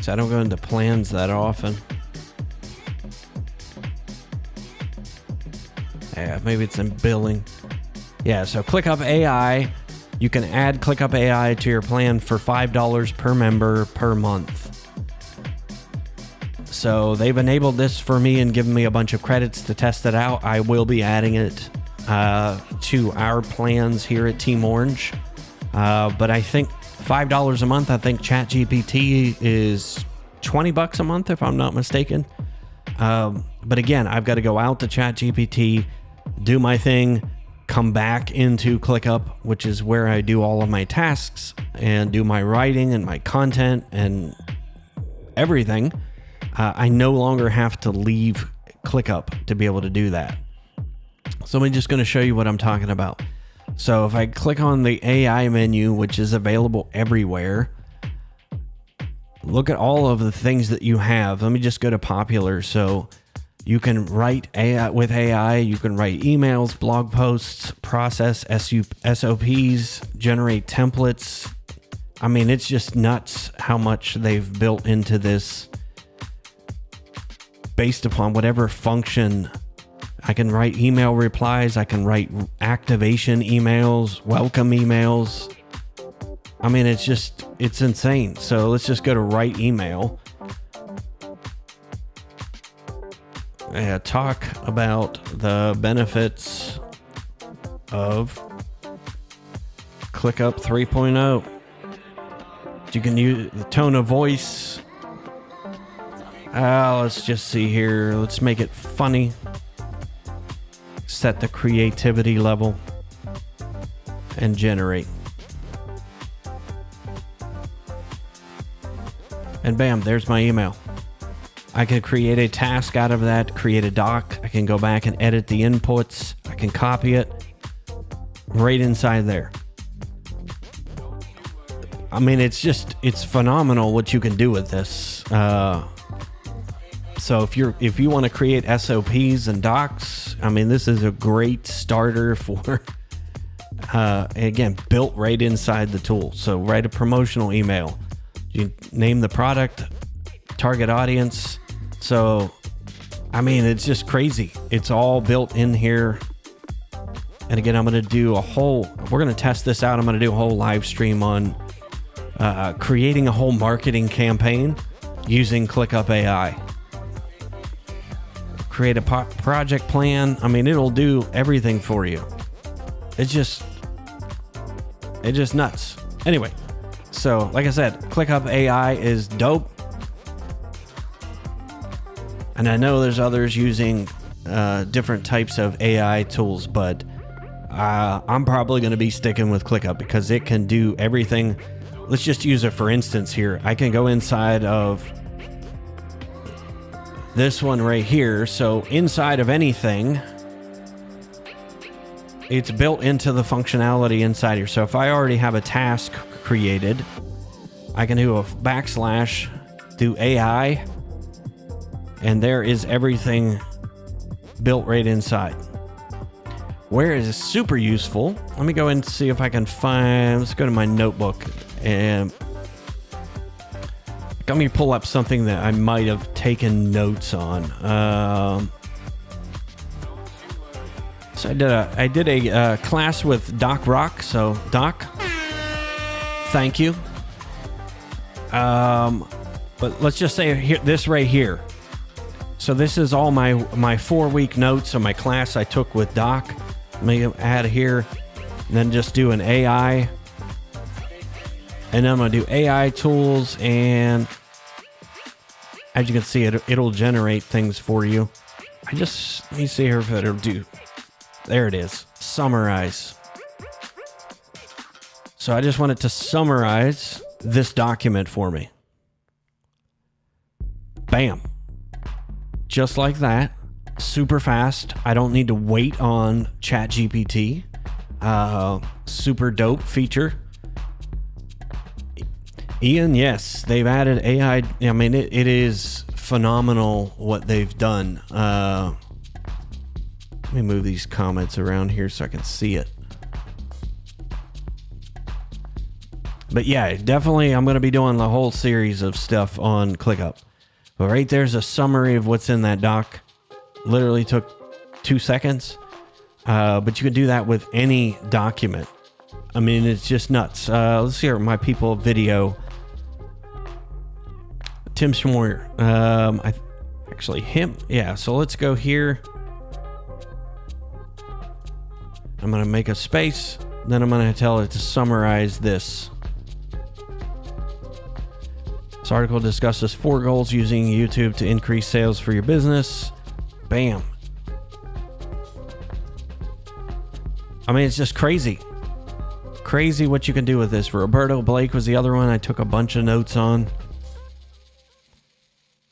A: So I don't go into plans that often. Yeah, maybe it's in billing. Yeah, so ClickUp AI, you can add ClickUp AI to your plan for $5 per member per month. So they've enabled this for me and given me a bunch of credits to test it out. I will be adding it to our plans here at Team Orange. But I think $5 a month. I think ChatGPT is $20 a month, if I'm not mistaken. But again, I've got to go out to ChatGPT, do my thing, come back into ClickUp, which is where I do all of my tasks and do my writing and my content and everything. I no longer have to leave ClickUp to be able to do that. So I'm just going to show you what I'm talking about. So if I click on the AI menu, which is available everywhere, look at all of the things that you have. Let me just go to popular. So you can write AI with AI. You can write emails, blog posts, process SOPs, generate templates. I mean, it's just nuts how much they've built into this based upon whatever function. I can write email replies. I can write activation emails, welcome emails. I mean, it's insane. So let's just go to write email. Talk about the benefits of ClickUp 3.0. You can use the tone of voice. Let's just see here. Let's make it funny. Set the creativity level and generate. And bam, there's my email. I can create a task out of that, create a doc. I can go back and edit the inputs. I can copy it right inside there. I mean, it's phenomenal what you can do with this. So if you want to create SOPs and docs, I mean, this is a great starter for, again, built right inside the tool. So write a promotional email. You name the product, target audience. So, I mean, it's just crazy. It's all built in here. And again, I'm going to do we're going to test this out. I'm going to do a whole live stream on creating a whole marketing campaign using ClickUp AI. Create a project plan. I mean, it'll do everything for you. It's just nuts. Anyway, so like I said, ClickUp AI is dope. And I know there's others using different types of AI tools, but I'm probably going to be sticking with ClickUp because it can do everything. Let's just use it for instance here. I can go inside of this one right here. So inside of anything, it's built into the functionality inside here. So if I already have a task created, I can do a backslash, do AI, and there is everything built right inside. Where is super useful? Let me go and see if I can find, let's go to my notebook and let me pull up something that I might have taken notes on. So I did a class with Doc Rock. So Doc, thank you. But let's just say this right here. So this is all my 4-week notes of my class I took with Doc. Let me add here, and then just do an AI. And then I'm going to do AI tools, and as you can see, it'll generate things for you. Let me see here if it'll do. There it is. Summarize. So I just want it to summarize this document for me. Bam. Just like that. Super fast. I don't need to wait on ChatGPT. Super dope feature. Ian, yes, they've added AI. I mean, it is phenomenal what they've done. Let me move these comments around here so I can see it. But yeah, definitely I'm going to be doing the whole series of stuff on ClickUp. But right there's a summary of what's in that doc. Literally took 2 seconds. But you can do that with any document. I mean, it's just nuts. Let's see here, my people video. Tim Schmoyer. Actually him. Yeah, so let's go here. I'm going to make a space. Then I'm going to tell it to summarize this. This article discusses 4 goals using YouTube to increase sales for your business. Bam. I mean, it's just crazy. Crazy what you can do with this. Roberto Blake was the other one I took a bunch of notes on.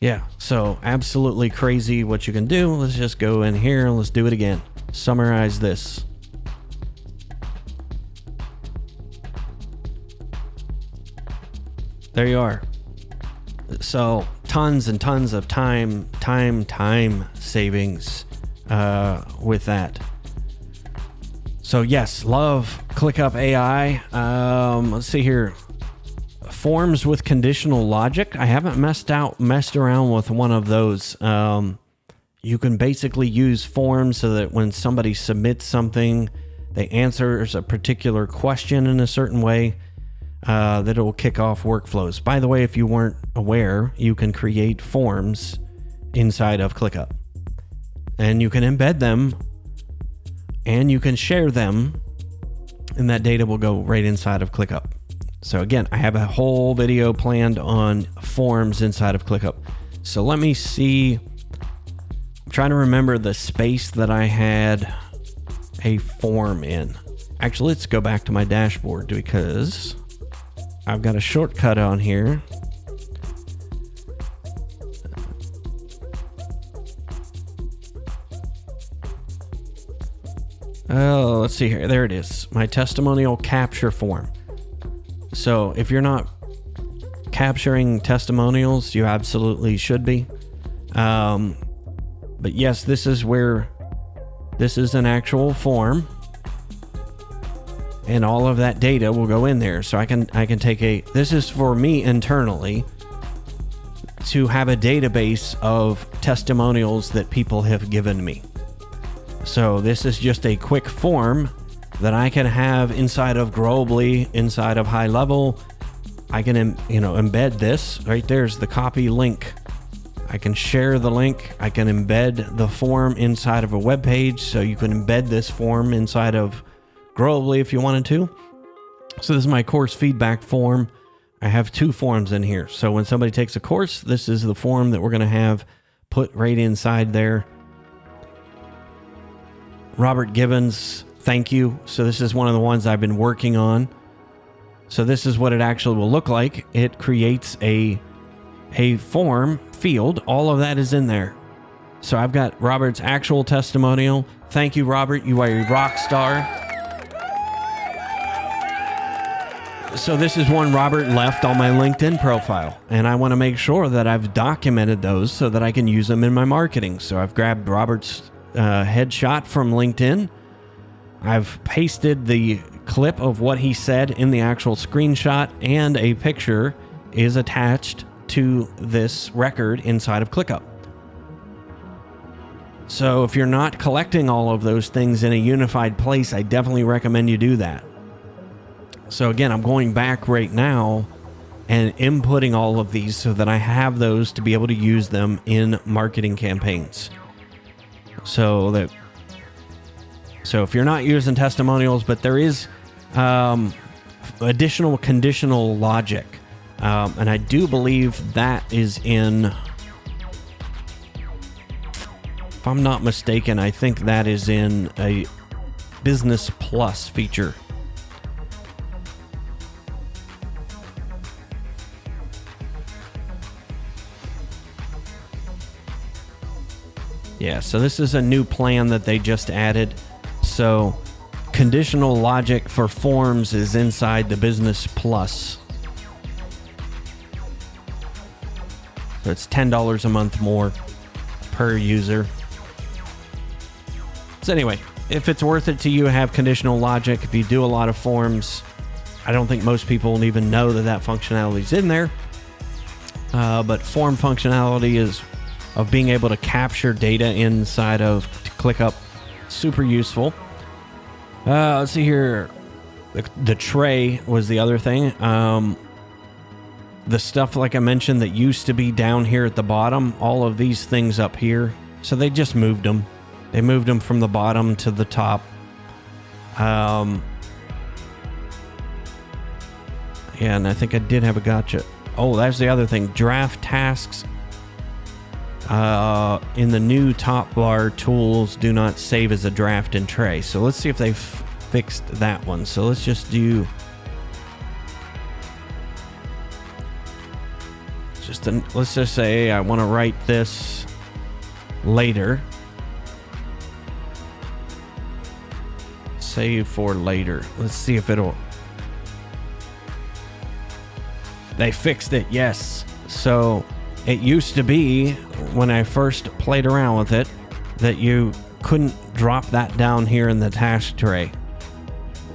A: Yeah, so absolutely crazy what you can do. Let's just go in here and let's do it again. Summarize this. There you are. So tons and tons of time savings with that. So yes, love ClickUp AI. Let's see here. Forms with conditional logic. I haven't messed around with one of those. You can basically use forms so that when somebody submits something, they answers a particular question in a certain way. That it will kick off workflows. By the way, if you weren't aware, you can create forms inside of ClickUp. And you can embed them and you can share them, and that data will go right inside of ClickUp. So again, I have a whole video planned on forms inside of ClickUp. So let me see. I'm trying to remember the space that I had a form in. Actually, let's go back to my dashboard because I've got a shortcut on here. Oh, let's see here. There it is. My testimonial capture form. So if you're not capturing testimonials, you absolutely should be. But yes, this is an actual form, and all of that data will go in there. So I can take this is for me internally to have a database of testimonials that people have given me. So this is just a quick form that I can have inside of Growably, inside of High Level. I can, embed this. Right there's the copy link. I can share the link. I can embed the form inside of a web page. So you can embed this form inside of Growably if you wanted to. So this is my course feedback form. I have 2 forms in here. So when somebody takes a course, this is the form that we're going to have put right inside there. Robert Gibbons, thank you. So this is one of the ones I've been working on. So this is what it actually will look like. It creates a form field. All of that is in there. So I've got Robert's actual testimonial. Thank you, Robert. You are a rock star. So this is one Robert left on my LinkedIn profile, and I want to make sure that I've documented those so that I can use them in my marketing. So I've grabbed Robert's headshot from LinkedIn. I've pasted the clip of what he said in the actual screenshot, and a picture is attached to this record inside of ClickUp. So if you're not collecting all of those things in a unified place, I definitely recommend you do that. So again, I'm going back right now and inputting all of these so that I have those to be able to use them in marketing campaigns. So if you're not using testimonials, but there is additional conditional logic. And I do believe that is in, if I'm not mistaken, I think that is in a Business Plus feature. Yeah, so this is a new plan that they just added. So conditional logic for forms is inside the Business Plus. So it's $10 a month more per user. So anyway, if it's worth it to you to have conditional logic, if you do a lot of forms, I don't think most people will even know that that functionality is in there. But form functionality is of being able to capture data inside of ClickUp. Super useful. Let's see here. The tray was the other thing. The stuff, like I mentioned, that used to be down here at the bottom, all of these things up here. So they just moved them. They moved them from the bottom to the top. Yeah, and I think I did have a gotcha. Oh, that's the other thing. Draft tasks. In the new top bar, tools do not save as a draft in tray. So let's see if they've fixed that one. So let's just do let's just say I want to write this later. Save for later. Let's see if it'll. They fixed it, yes. So it used to be, when I first played around with it, that you couldn't drop that down here in the task tray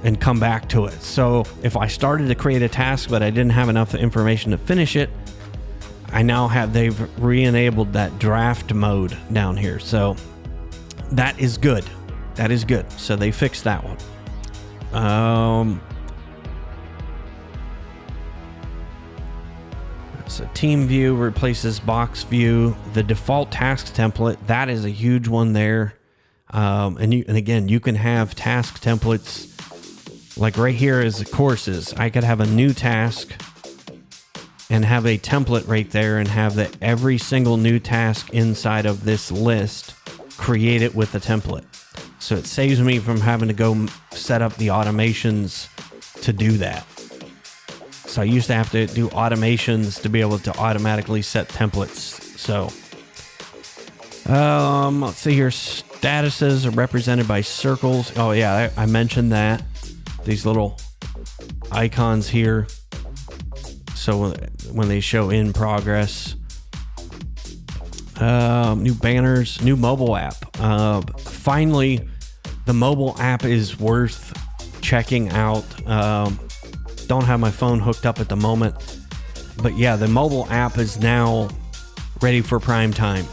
A: and come back to it. So if I started to create a task but I didn't have enough information to finish it, they've re-enabled that draft mode down here. So that is good. That is good. So they fixed that one. So team view replaces box view. The default task template, that is a huge one there. And again, you can have task templates like right here is courses. I could have a new task and have a template right there and have every single new task inside of this list, create it with a template. So it saves me from having to go set up the automations to do that. So I used to have to do automations to be able to automatically set templates. So let's see here. Statuses are represented by circles. Oh yeah, I mentioned that. These little icons here. So when they show in progress, new banners, new mobile app. Finally, the mobile app is worth checking out. Don't have my phone hooked up at the moment, but yeah, the mobile app is now ready for prime time.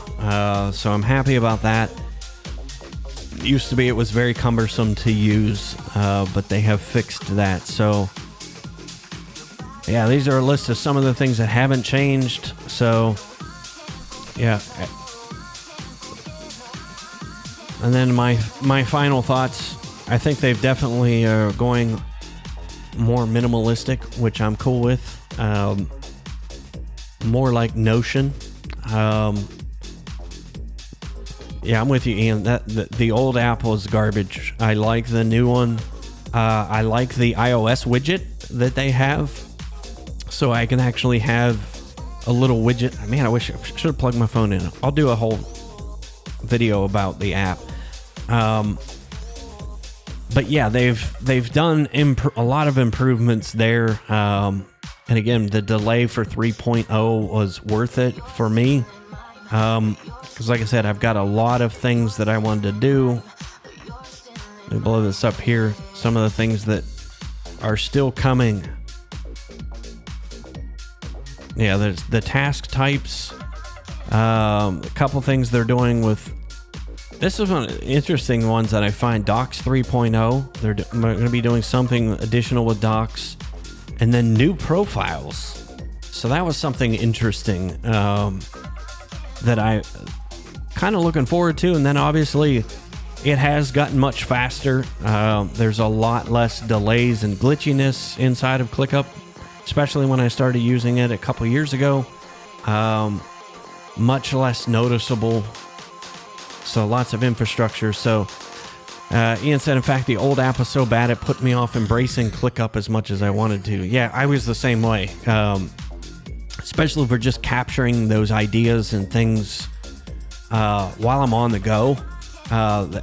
A: So I'm happy about that. It used to be it was very cumbersome to use, but they have fixed that. So yeah, these are a list of some of the things that haven't changed. So yeah. And then my final thoughts, I think they've definitely are going more minimalistic, which I'm cool with. More like Notion. Yeah, I'm with you, Ian. The old app was garbage. I like the new one. I like the iOS widget that they have, so I can actually have a little widget. Man, I wish I should have plugged my phone in. I'll do a whole video about the app. But yeah, they've done a lot of improvements there. And again, the delay for 3.0 was worth it for me. Because like I said, I've got a lot of things that I wanted to do. Let me blow this up here. Some of the things that are still coming. Yeah, there's the task types. A couple things they're doing with... This is one of the interesting ones that I find. Docs 3.0. They're going to be doing something additional with Docs. And then new profiles. So that was something interesting that I kind of looking forward to. And then obviously it has gotten much faster. There's a lot less delays and glitchiness inside of ClickUp, especially when I started using it a couple years ago. Much less noticeable. So lots of infrastructure. So Ian said, in fact, the old app was so bad it put me off embracing ClickUp as much as I wanted to. Yeah, I was the same way. Especially for just capturing those ideas and things while I'm on the go.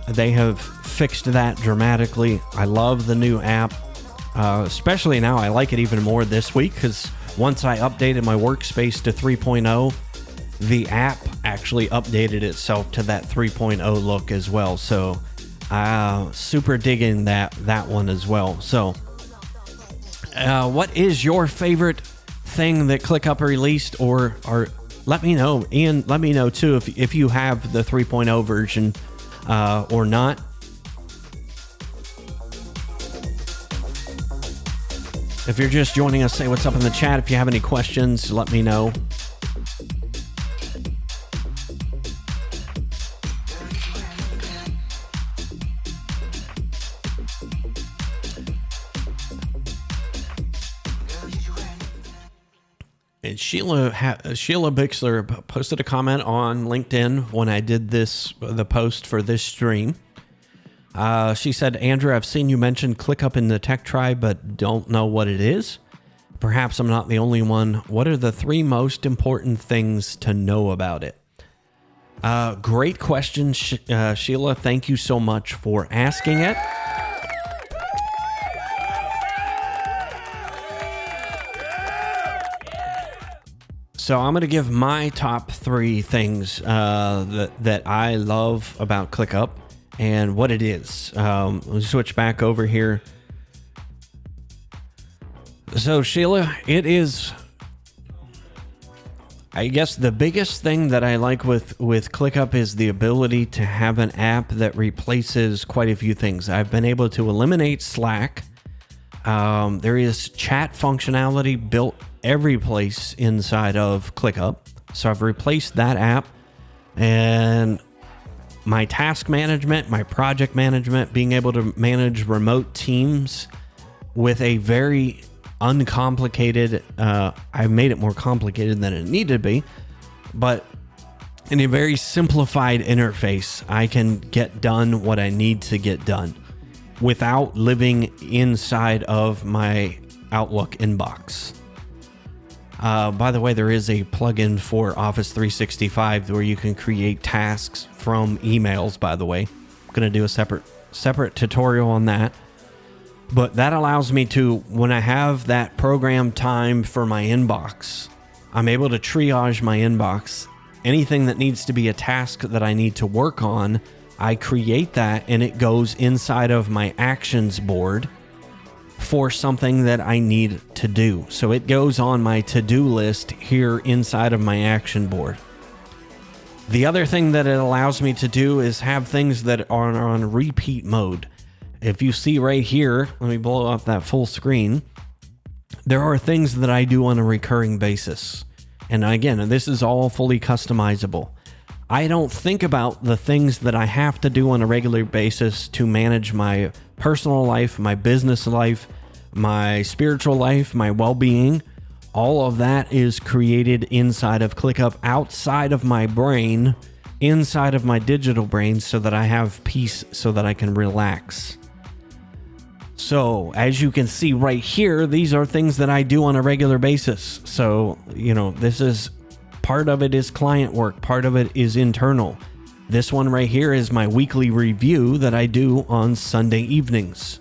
A: They have fixed that dramatically. I love the new app. Especially now, I like it even more this week because once I updated my workspace to 3.0, the app actually updated itself to that 3.0 look as well. So super digging that one as well. So what is your favorite thing that ClickUp released, or let me know, Ian, let me know too if you have the 3.0 version or not. If you're just joining us, say what's up in the chat. If you have any questions, let me know. And Sheila Bixler posted a comment on LinkedIn when I did the post for this stream. She said, Andrew, I've seen you mention ClickUp in the Tech Tribe, but don't know what it is. Perhaps I'm not the only one. What are the 3 most important things to know about it? Great question, Sheila. Thank you so much for asking it. So I'm going to give my top 3 things that I love about ClickUp and what it is. We'll switch back over here. So Sheila, it is, I guess the biggest thing that I like with ClickUp is the ability to have an app that replaces quite a few things. I've been able to eliminate Slack. There is chat functionality built every place inside of ClickUp. So I've replaced that app, and my task management, my project management, being able to manage remote teams with a very uncomplicated, I've made it more complicated than it needed to be, but in a very simplified interface, I can get done what I need to get done without living inside of my Outlook inbox. By the way, there is a plugin for Office 365 where you can create tasks from emails, by the way. I'm going to do a separate tutorial on that. But that allows me to, when I have that program time for my inbox, I'm able to triage my inbox anything that needs to be a task that I need to work on, I create that and it goes inside of my actions board for something that I need to do. So it goes on my to-do list here inside of my action board. The other thing that it allows me to do is have things that are on repeat mode. If you see right here, let me blow up that full screen. There are things that I do on a recurring basis. And again, this is all fully customizable. I don't think about the things that I have to do on a regular basis to manage my personal life, my business life, my spiritual life, my well-being. All of that is created inside of ClickUp, outside of my brain, inside of my digital brain, so that I have peace, so that I can relax. So as you can see right here, these are things that I do on a regular basis. So, this is part of it is client work. Part of it is internal. This one right here is my weekly review that I do on Sunday evenings.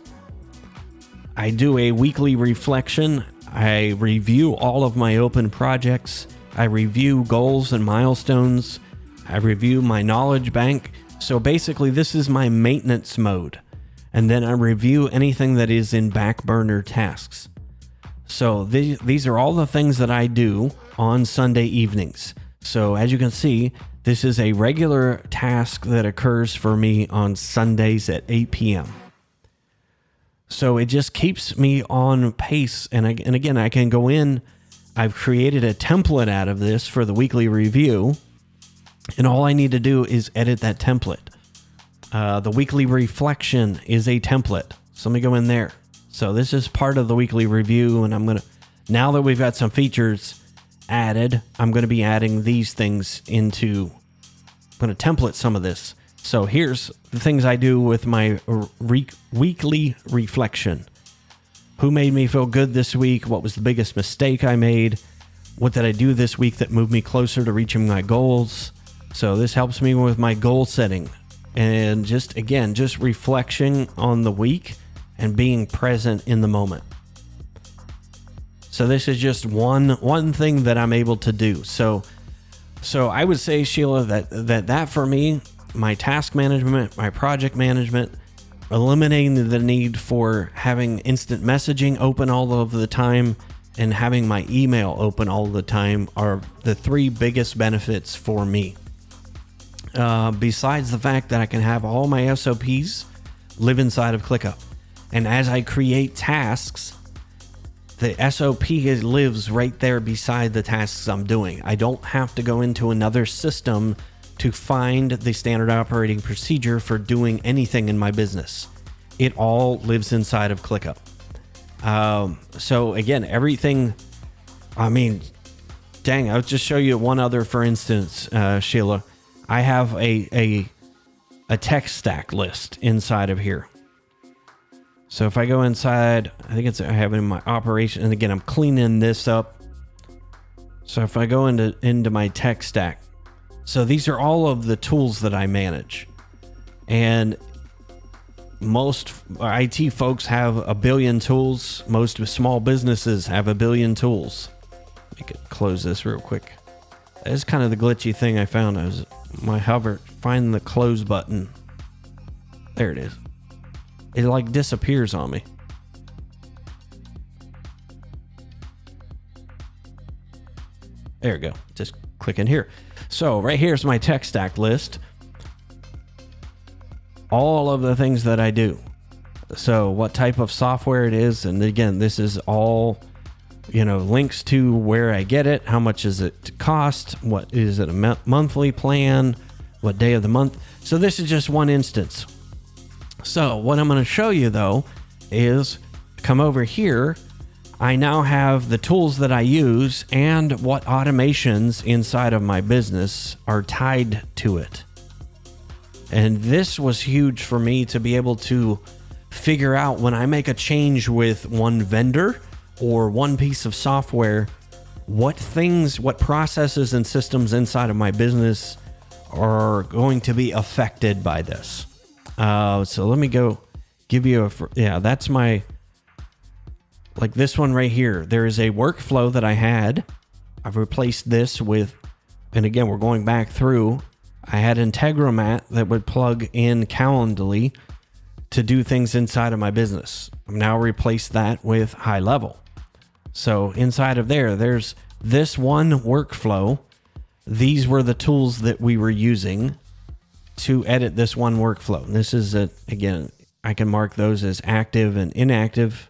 A: I do a weekly reflection. I review all of my open projects. I review goals and milestones. I review my knowledge bank. So basically, this is my maintenance mode. And then I review anything that is in back burner tasks. So these are all the things that I do on Sunday evenings. So as you can see, this is a regular task that occurs for me on Sundays at 8 p.m. So it just keeps me on pace. And again, I can go in. I've created a template out of this for the weekly review. And all I need to do is edit that template. The weekly reflection is a template. So let me go in there. So this is part of the weekly review, and now that we've got some features added, I'm going to be adding these things I'm going to template some of this. So here's the things I do with my weekly reflection. Who made me feel good this week? What was the biggest mistake I made? What did I do this week that moved me closer to reaching my goals? So this helps me with my goal setting. And just reflection on the week and being present in the moment. So this is just one thing that I'm able to do. So I would say, Sheila, that for me, my task management, my project management, eliminating the need for having instant messaging open all of the time and having my email open all the time are the three biggest benefits for me. Besides the fact that I can have all my SOPs live inside of ClickUp. And as I create tasks, the SOP lives right there beside the tasks I'm doing. I don't have to go into another system to find the standard operating procedure for doing anything in my business. It all lives inside of ClickUp. So again, everything, I'll just show you one other, for instance, Sheila. I have a tech stack list inside of here. So if I go inside, I have it in my operation, and again, I'm cleaning this up. So if I go into my tech stack, so these are all of the tools that I manage. And most IT folks have a billion tools. Most small businesses have a billion tools. Let me close this real quick. That's kind of the glitchy thing I found. My hover, find the close button. There it is. It like disappears on me. There we go. Just click in here. So right here's my tech stack list. All of the things that I do. So what type of software it is. And again, this is all, links to where I get it. How much is it to cost? What is it, a monthly plan? What day of the month? So this is just one instance. So what I'm going to show you though is come over here. I now have the tools that I use and what automations inside of my business are tied to it. And this was huge for me to be able to figure out when I make a change with one vendor or one piece of software, what processes and systems inside of my business are going to be affected by this. So let me go give you that's my, like this one right here. There is a workflow that I had. I've replaced this with And again, we're going back through. I had Integromat that would plug in Calendly to do things inside of my business. I've now replaced that with High Level. So inside of there's this one workflow. These were the tools that we were using to edit this one workflow. And this is, again, I can mark those as active and inactive.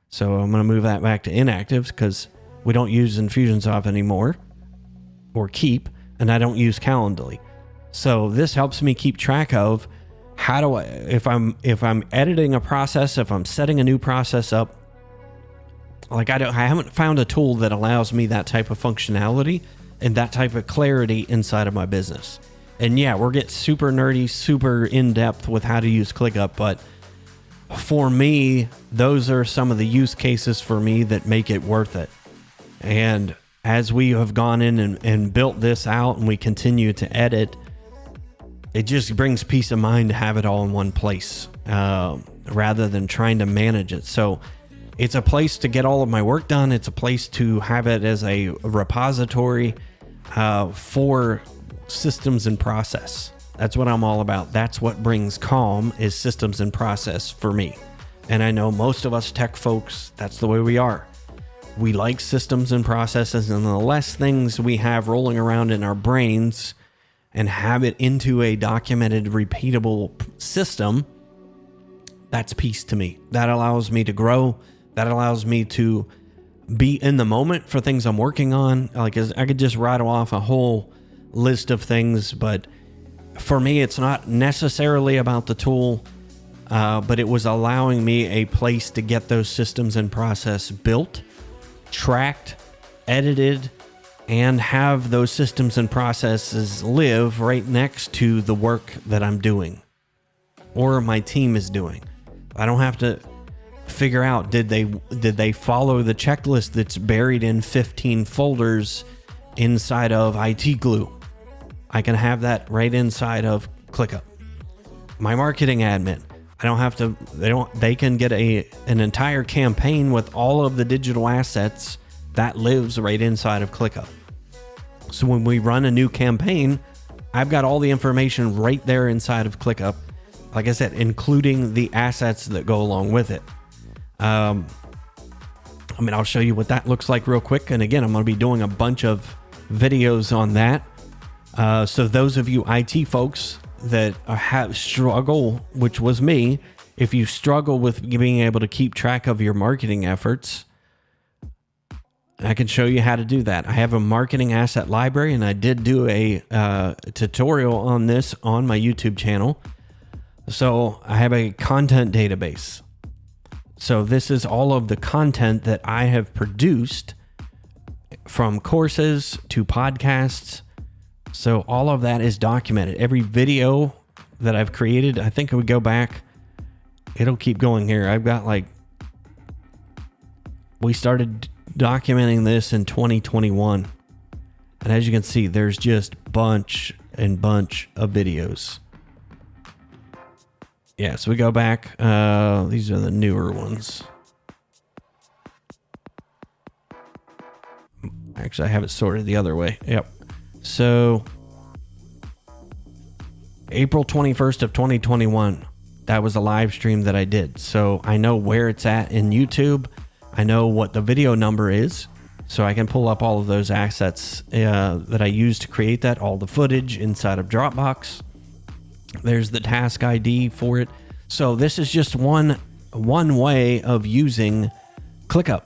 A: So I'm going to move that back to inactive because we don't use Infusionsoft anymore, or Keep, and I don't use Calendly. So this helps me keep track of how do I, if I'm editing a process, if I'm setting a new process up, like I haven't found a tool that allows me that type of functionality and that type of clarity inside of my business. And yeah, we're getting super nerdy, super in-depth with how to use ClickUp, but for me, those are some of the use cases for me that make it worth it. And as we have gone in and built this out and we continue to edit, it just brings peace of mind to have it all in one place rather than trying to manage it. So it's a place to get all of my work done. It's a place to have it as a repository for systems and process. That's what I'm all about. That's what brings calm, is systems and process for me. And I know most of us tech folks, that's the way we are. We like systems and processes, and the less things we have rolling around in our brains and have it into a documented, repeatable system, that's peace to me. That allows me to grow. That allows me to be in the moment for things I'm working on. Like, I could just rattle off a whole list of things, but for me, it's not necessarily about the tool, but it was allowing me a place to get those systems and process built, tracked, edited, and have those systems and processes live right next to the work that I'm doing or my team is doing. I don't have to figure out, did they follow the checklist that's buried in 15 folders inside of IT Glue? I can have that right inside of ClickUp. My marketing admin, I don't have to, they can get an entire campaign with all of the digital assets that lives right inside of ClickUp. So when we run a new campaign, I've got all the information right there inside of ClickUp. Like I said, including the assets that go along with it. I'll show you what that looks like real quick. And again, I'm going to be doing a bunch of videos on that. So those of you IT folks that have struggle, which was me, if you struggle with being able to keep track of your marketing efforts, I can show you how to do that. I have a marketing asset library, and I did do a tutorial on this on my YouTube channel. So I have a content database. So this is all of the content that I have produced, from courses to podcasts. So all of that is documented. Every video that I've created, I think if we go back, it'll keep going here. I've got we started documenting this in 2021. And as you can see, there's just bunch of videos. Yeah, so we go back. These are the newer ones. Actually, I have it sorted the other way. Yep. So April 21st of 2021, that was a live stream that I did. So I know where it's at in YouTube. I know what the video number is. So I can pull up all of those assets that I used to create that, all the footage inside of Dropbox. There's the task ID for it. So this is just one way of using ClickUp.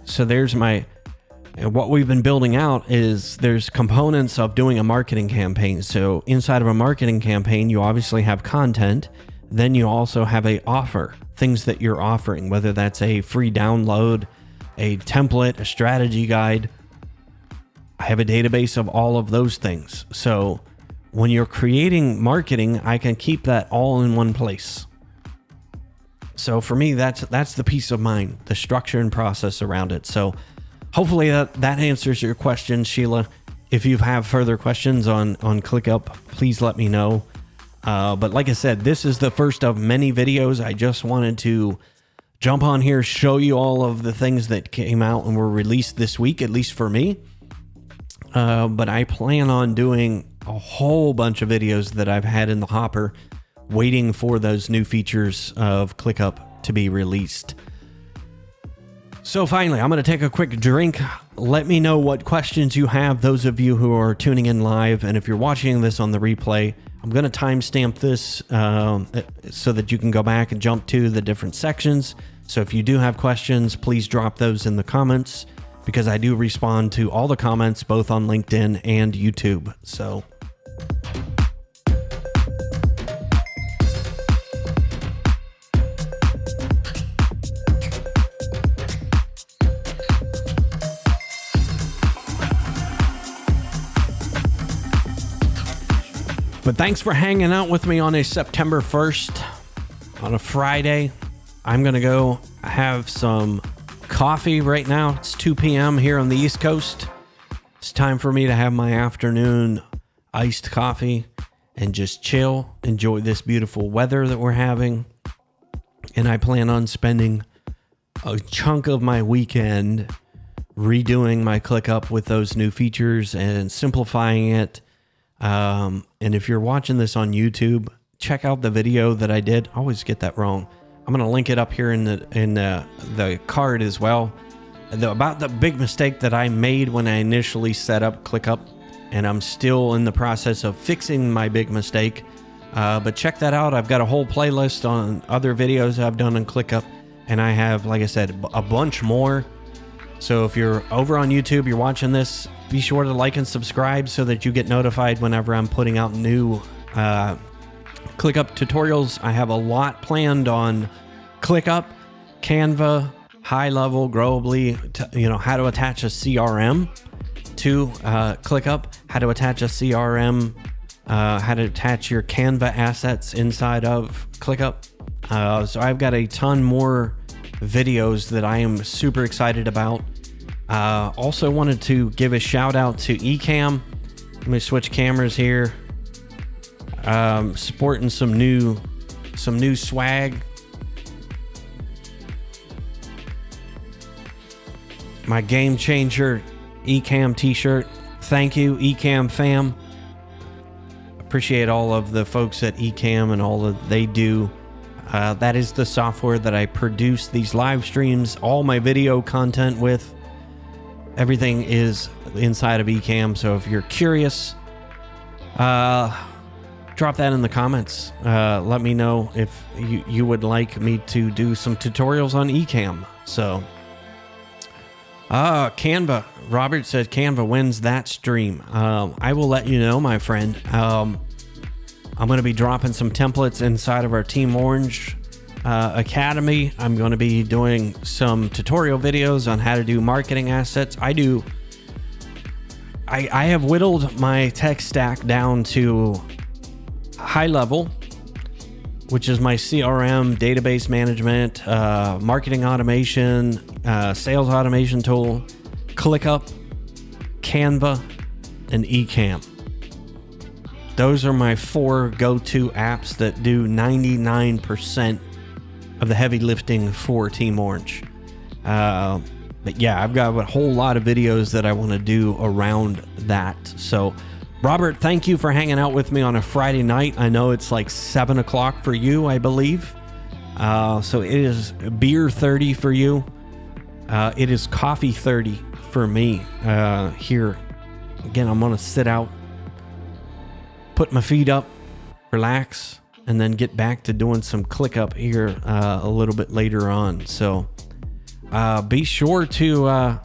A: So there's what we've been building out is there's components of doing a marketing campaign. So inside of a marketing campaign, you obviously have content. Then you also have a offer, things that you're offering, whether that's a free download, a template, a strategy guide. I have a database of all of those things. So when you're creating marketing, I can keep that all in one place. So for me, that's the peace of mind, the structure and process around it. So hopefully that answers your question, Sheila. If you have further questions on ClickUp, please let me know. But like I said, this is the first of many videos. I just wanted to jump on here, show you all of the things that came out and were released this week, at least for me. but I plan on doing a whole bunch of videos that I've had in the hopper waiting for those new features of ClickUp to be released. So finally, I'm going to take a quick drink. Let me know what questions you have, those of you who are tuning in live. And if you're watching this on the replay, I'm going to timestamp this so that you can go back and jump to the different sections. So if you do have questions, please drop those in the comments, because I do respond to all the comments both on LinkedIn and YouTube. So but thanks for hanging out with me on a September 1st, on a Friday. I'm going to go have some coffee right now. It's 2 p.m. here on the East Coast. It's time for me to have my afternoon iced coffee and just chill, enjoy this beautiful weather that we're having. And I plan on spending a chunk of my weekend redoing my ClickUp with those new features and simplifying it. And if you're watching this on YouTube, check out the video that I did. I always get that wrong. I'm going to link it up here in the card as well. About the big mistake that I made when I initially set up ClickUp, and I'm still in the process of fixing my big mistake. But check that out. I've got a whole playlist on other videos I've done on ClickUp, and I have, like I said, a bunch more. So if you're over on YouTube, you're watching this, be sure to like and subscribe so that you get notified whenever I'm putting out new ClickUp tutorials. I have a lot planned on ClickUp, Canva, high level, growably, how to attach a CRM to ClickUp, how to attach a CRM, how to attach your Canva assets inside of ClickUp. So I've got a ton more videos that I am super excited about. Also wanted to give a shout out to Ecamm. Let me switch cameras here. Sporting some new swag. My Game Changer Ecamm t-shirt. Thank you, Ecamm fam. Appreciate all of the folks at Ecamm and all that they do. That is the software that I produce these live streams, all my video content with. Everything is inside of Ecamm, so if you're curious, drop that in the comments. Let me know if you would like me to do some tutorials on Ecamm. So, Canva. Robert said Canva wins that stream. I will let you know, my friend. I'm going to be dropping some templates inside of our Team Orange Academy. I'm going to be doing some tutorial videos on how to do marketing assets. I have whittled my tech stack down to high level, which is my CRM, database management, marketing automation, sales automation tool, ClickUp, Canva, and Ecamm. Those are my 4 go-to apps that do 99% of the heavy lifting for Team Orange. But yeah, I've got a whole lot of videos that I want to do around that. So, Robert, thank you for hanging out with me on a Friday night. I know it's like 7 o'clock for you, I believe. So it is beer 30 for you. It is coffee 30 for me here. Again, I'm going to sit out, put my feet up, relax, and then get back to doing some ClickUp here a little bit later on. So be sure to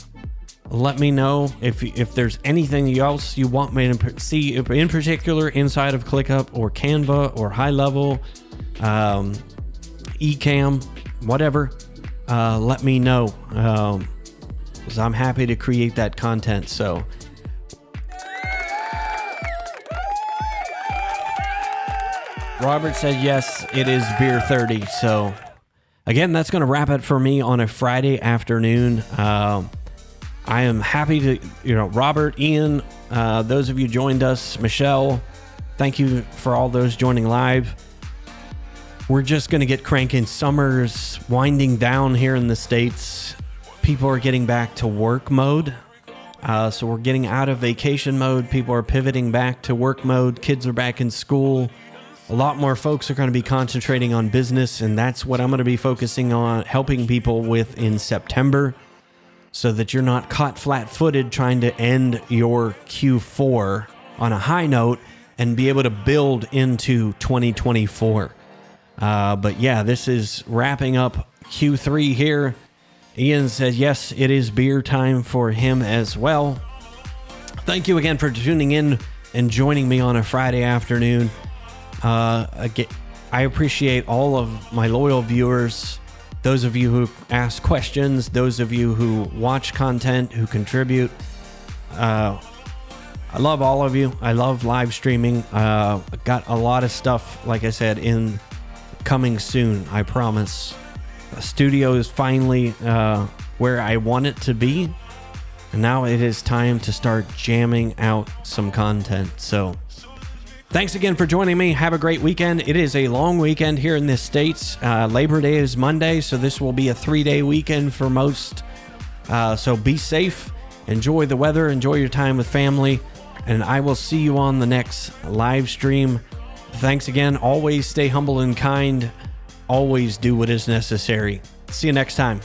A: let me know if there's anything else you want me to see, in particular inside of ClickUp or Canva or high level, Ecamm, whatever. Let me know, because I'm happy to create that content. So Robert said, yes, it is beer 30. So again, that's going to wrap it for me on a Friday afternoon. I am happy to, Robert, Ian, those of you joined us, Michelle, thank you for all those joining live. We're just going to get cranking. Summer's winding down here in the States. People are getting back to work mode. So we're getting out of vacation mode. People are pivoting back to work mode. Kids are back in school. A lot more folks are going to be concentrating on business, and that's what I'm going to be focusing on, helping people with in September, so that you're not caught flat-footed trying to end your Q4 on a high note and be able to build into 2024. But yeah, this is wrapping up Q3 here. Ian says, yes, it is beer time for him as well. Thank you again for tuning in and joining me on a Friday afternoon. Again, I appreciate all of my loyal viewers, those of you who ask questions, those of you who watch content, who contribute. I love all of you. I love live streaming. Got a lot of stuff, like I said, in coming soon, I promise. The studio is finally where I want it to be, and now it is time to start jamming out some content. So thanks again for joining me. Have a great weekend. It is a long weekend here in the States. Labor Day is Monday, so this will be a 3-day weekend for most. So be safe, enjoy the weather, enjoy your time with family, and I will see you on the next live stream. Thanks again. Always stay humble and kind. Always do what is necessary. See you next time.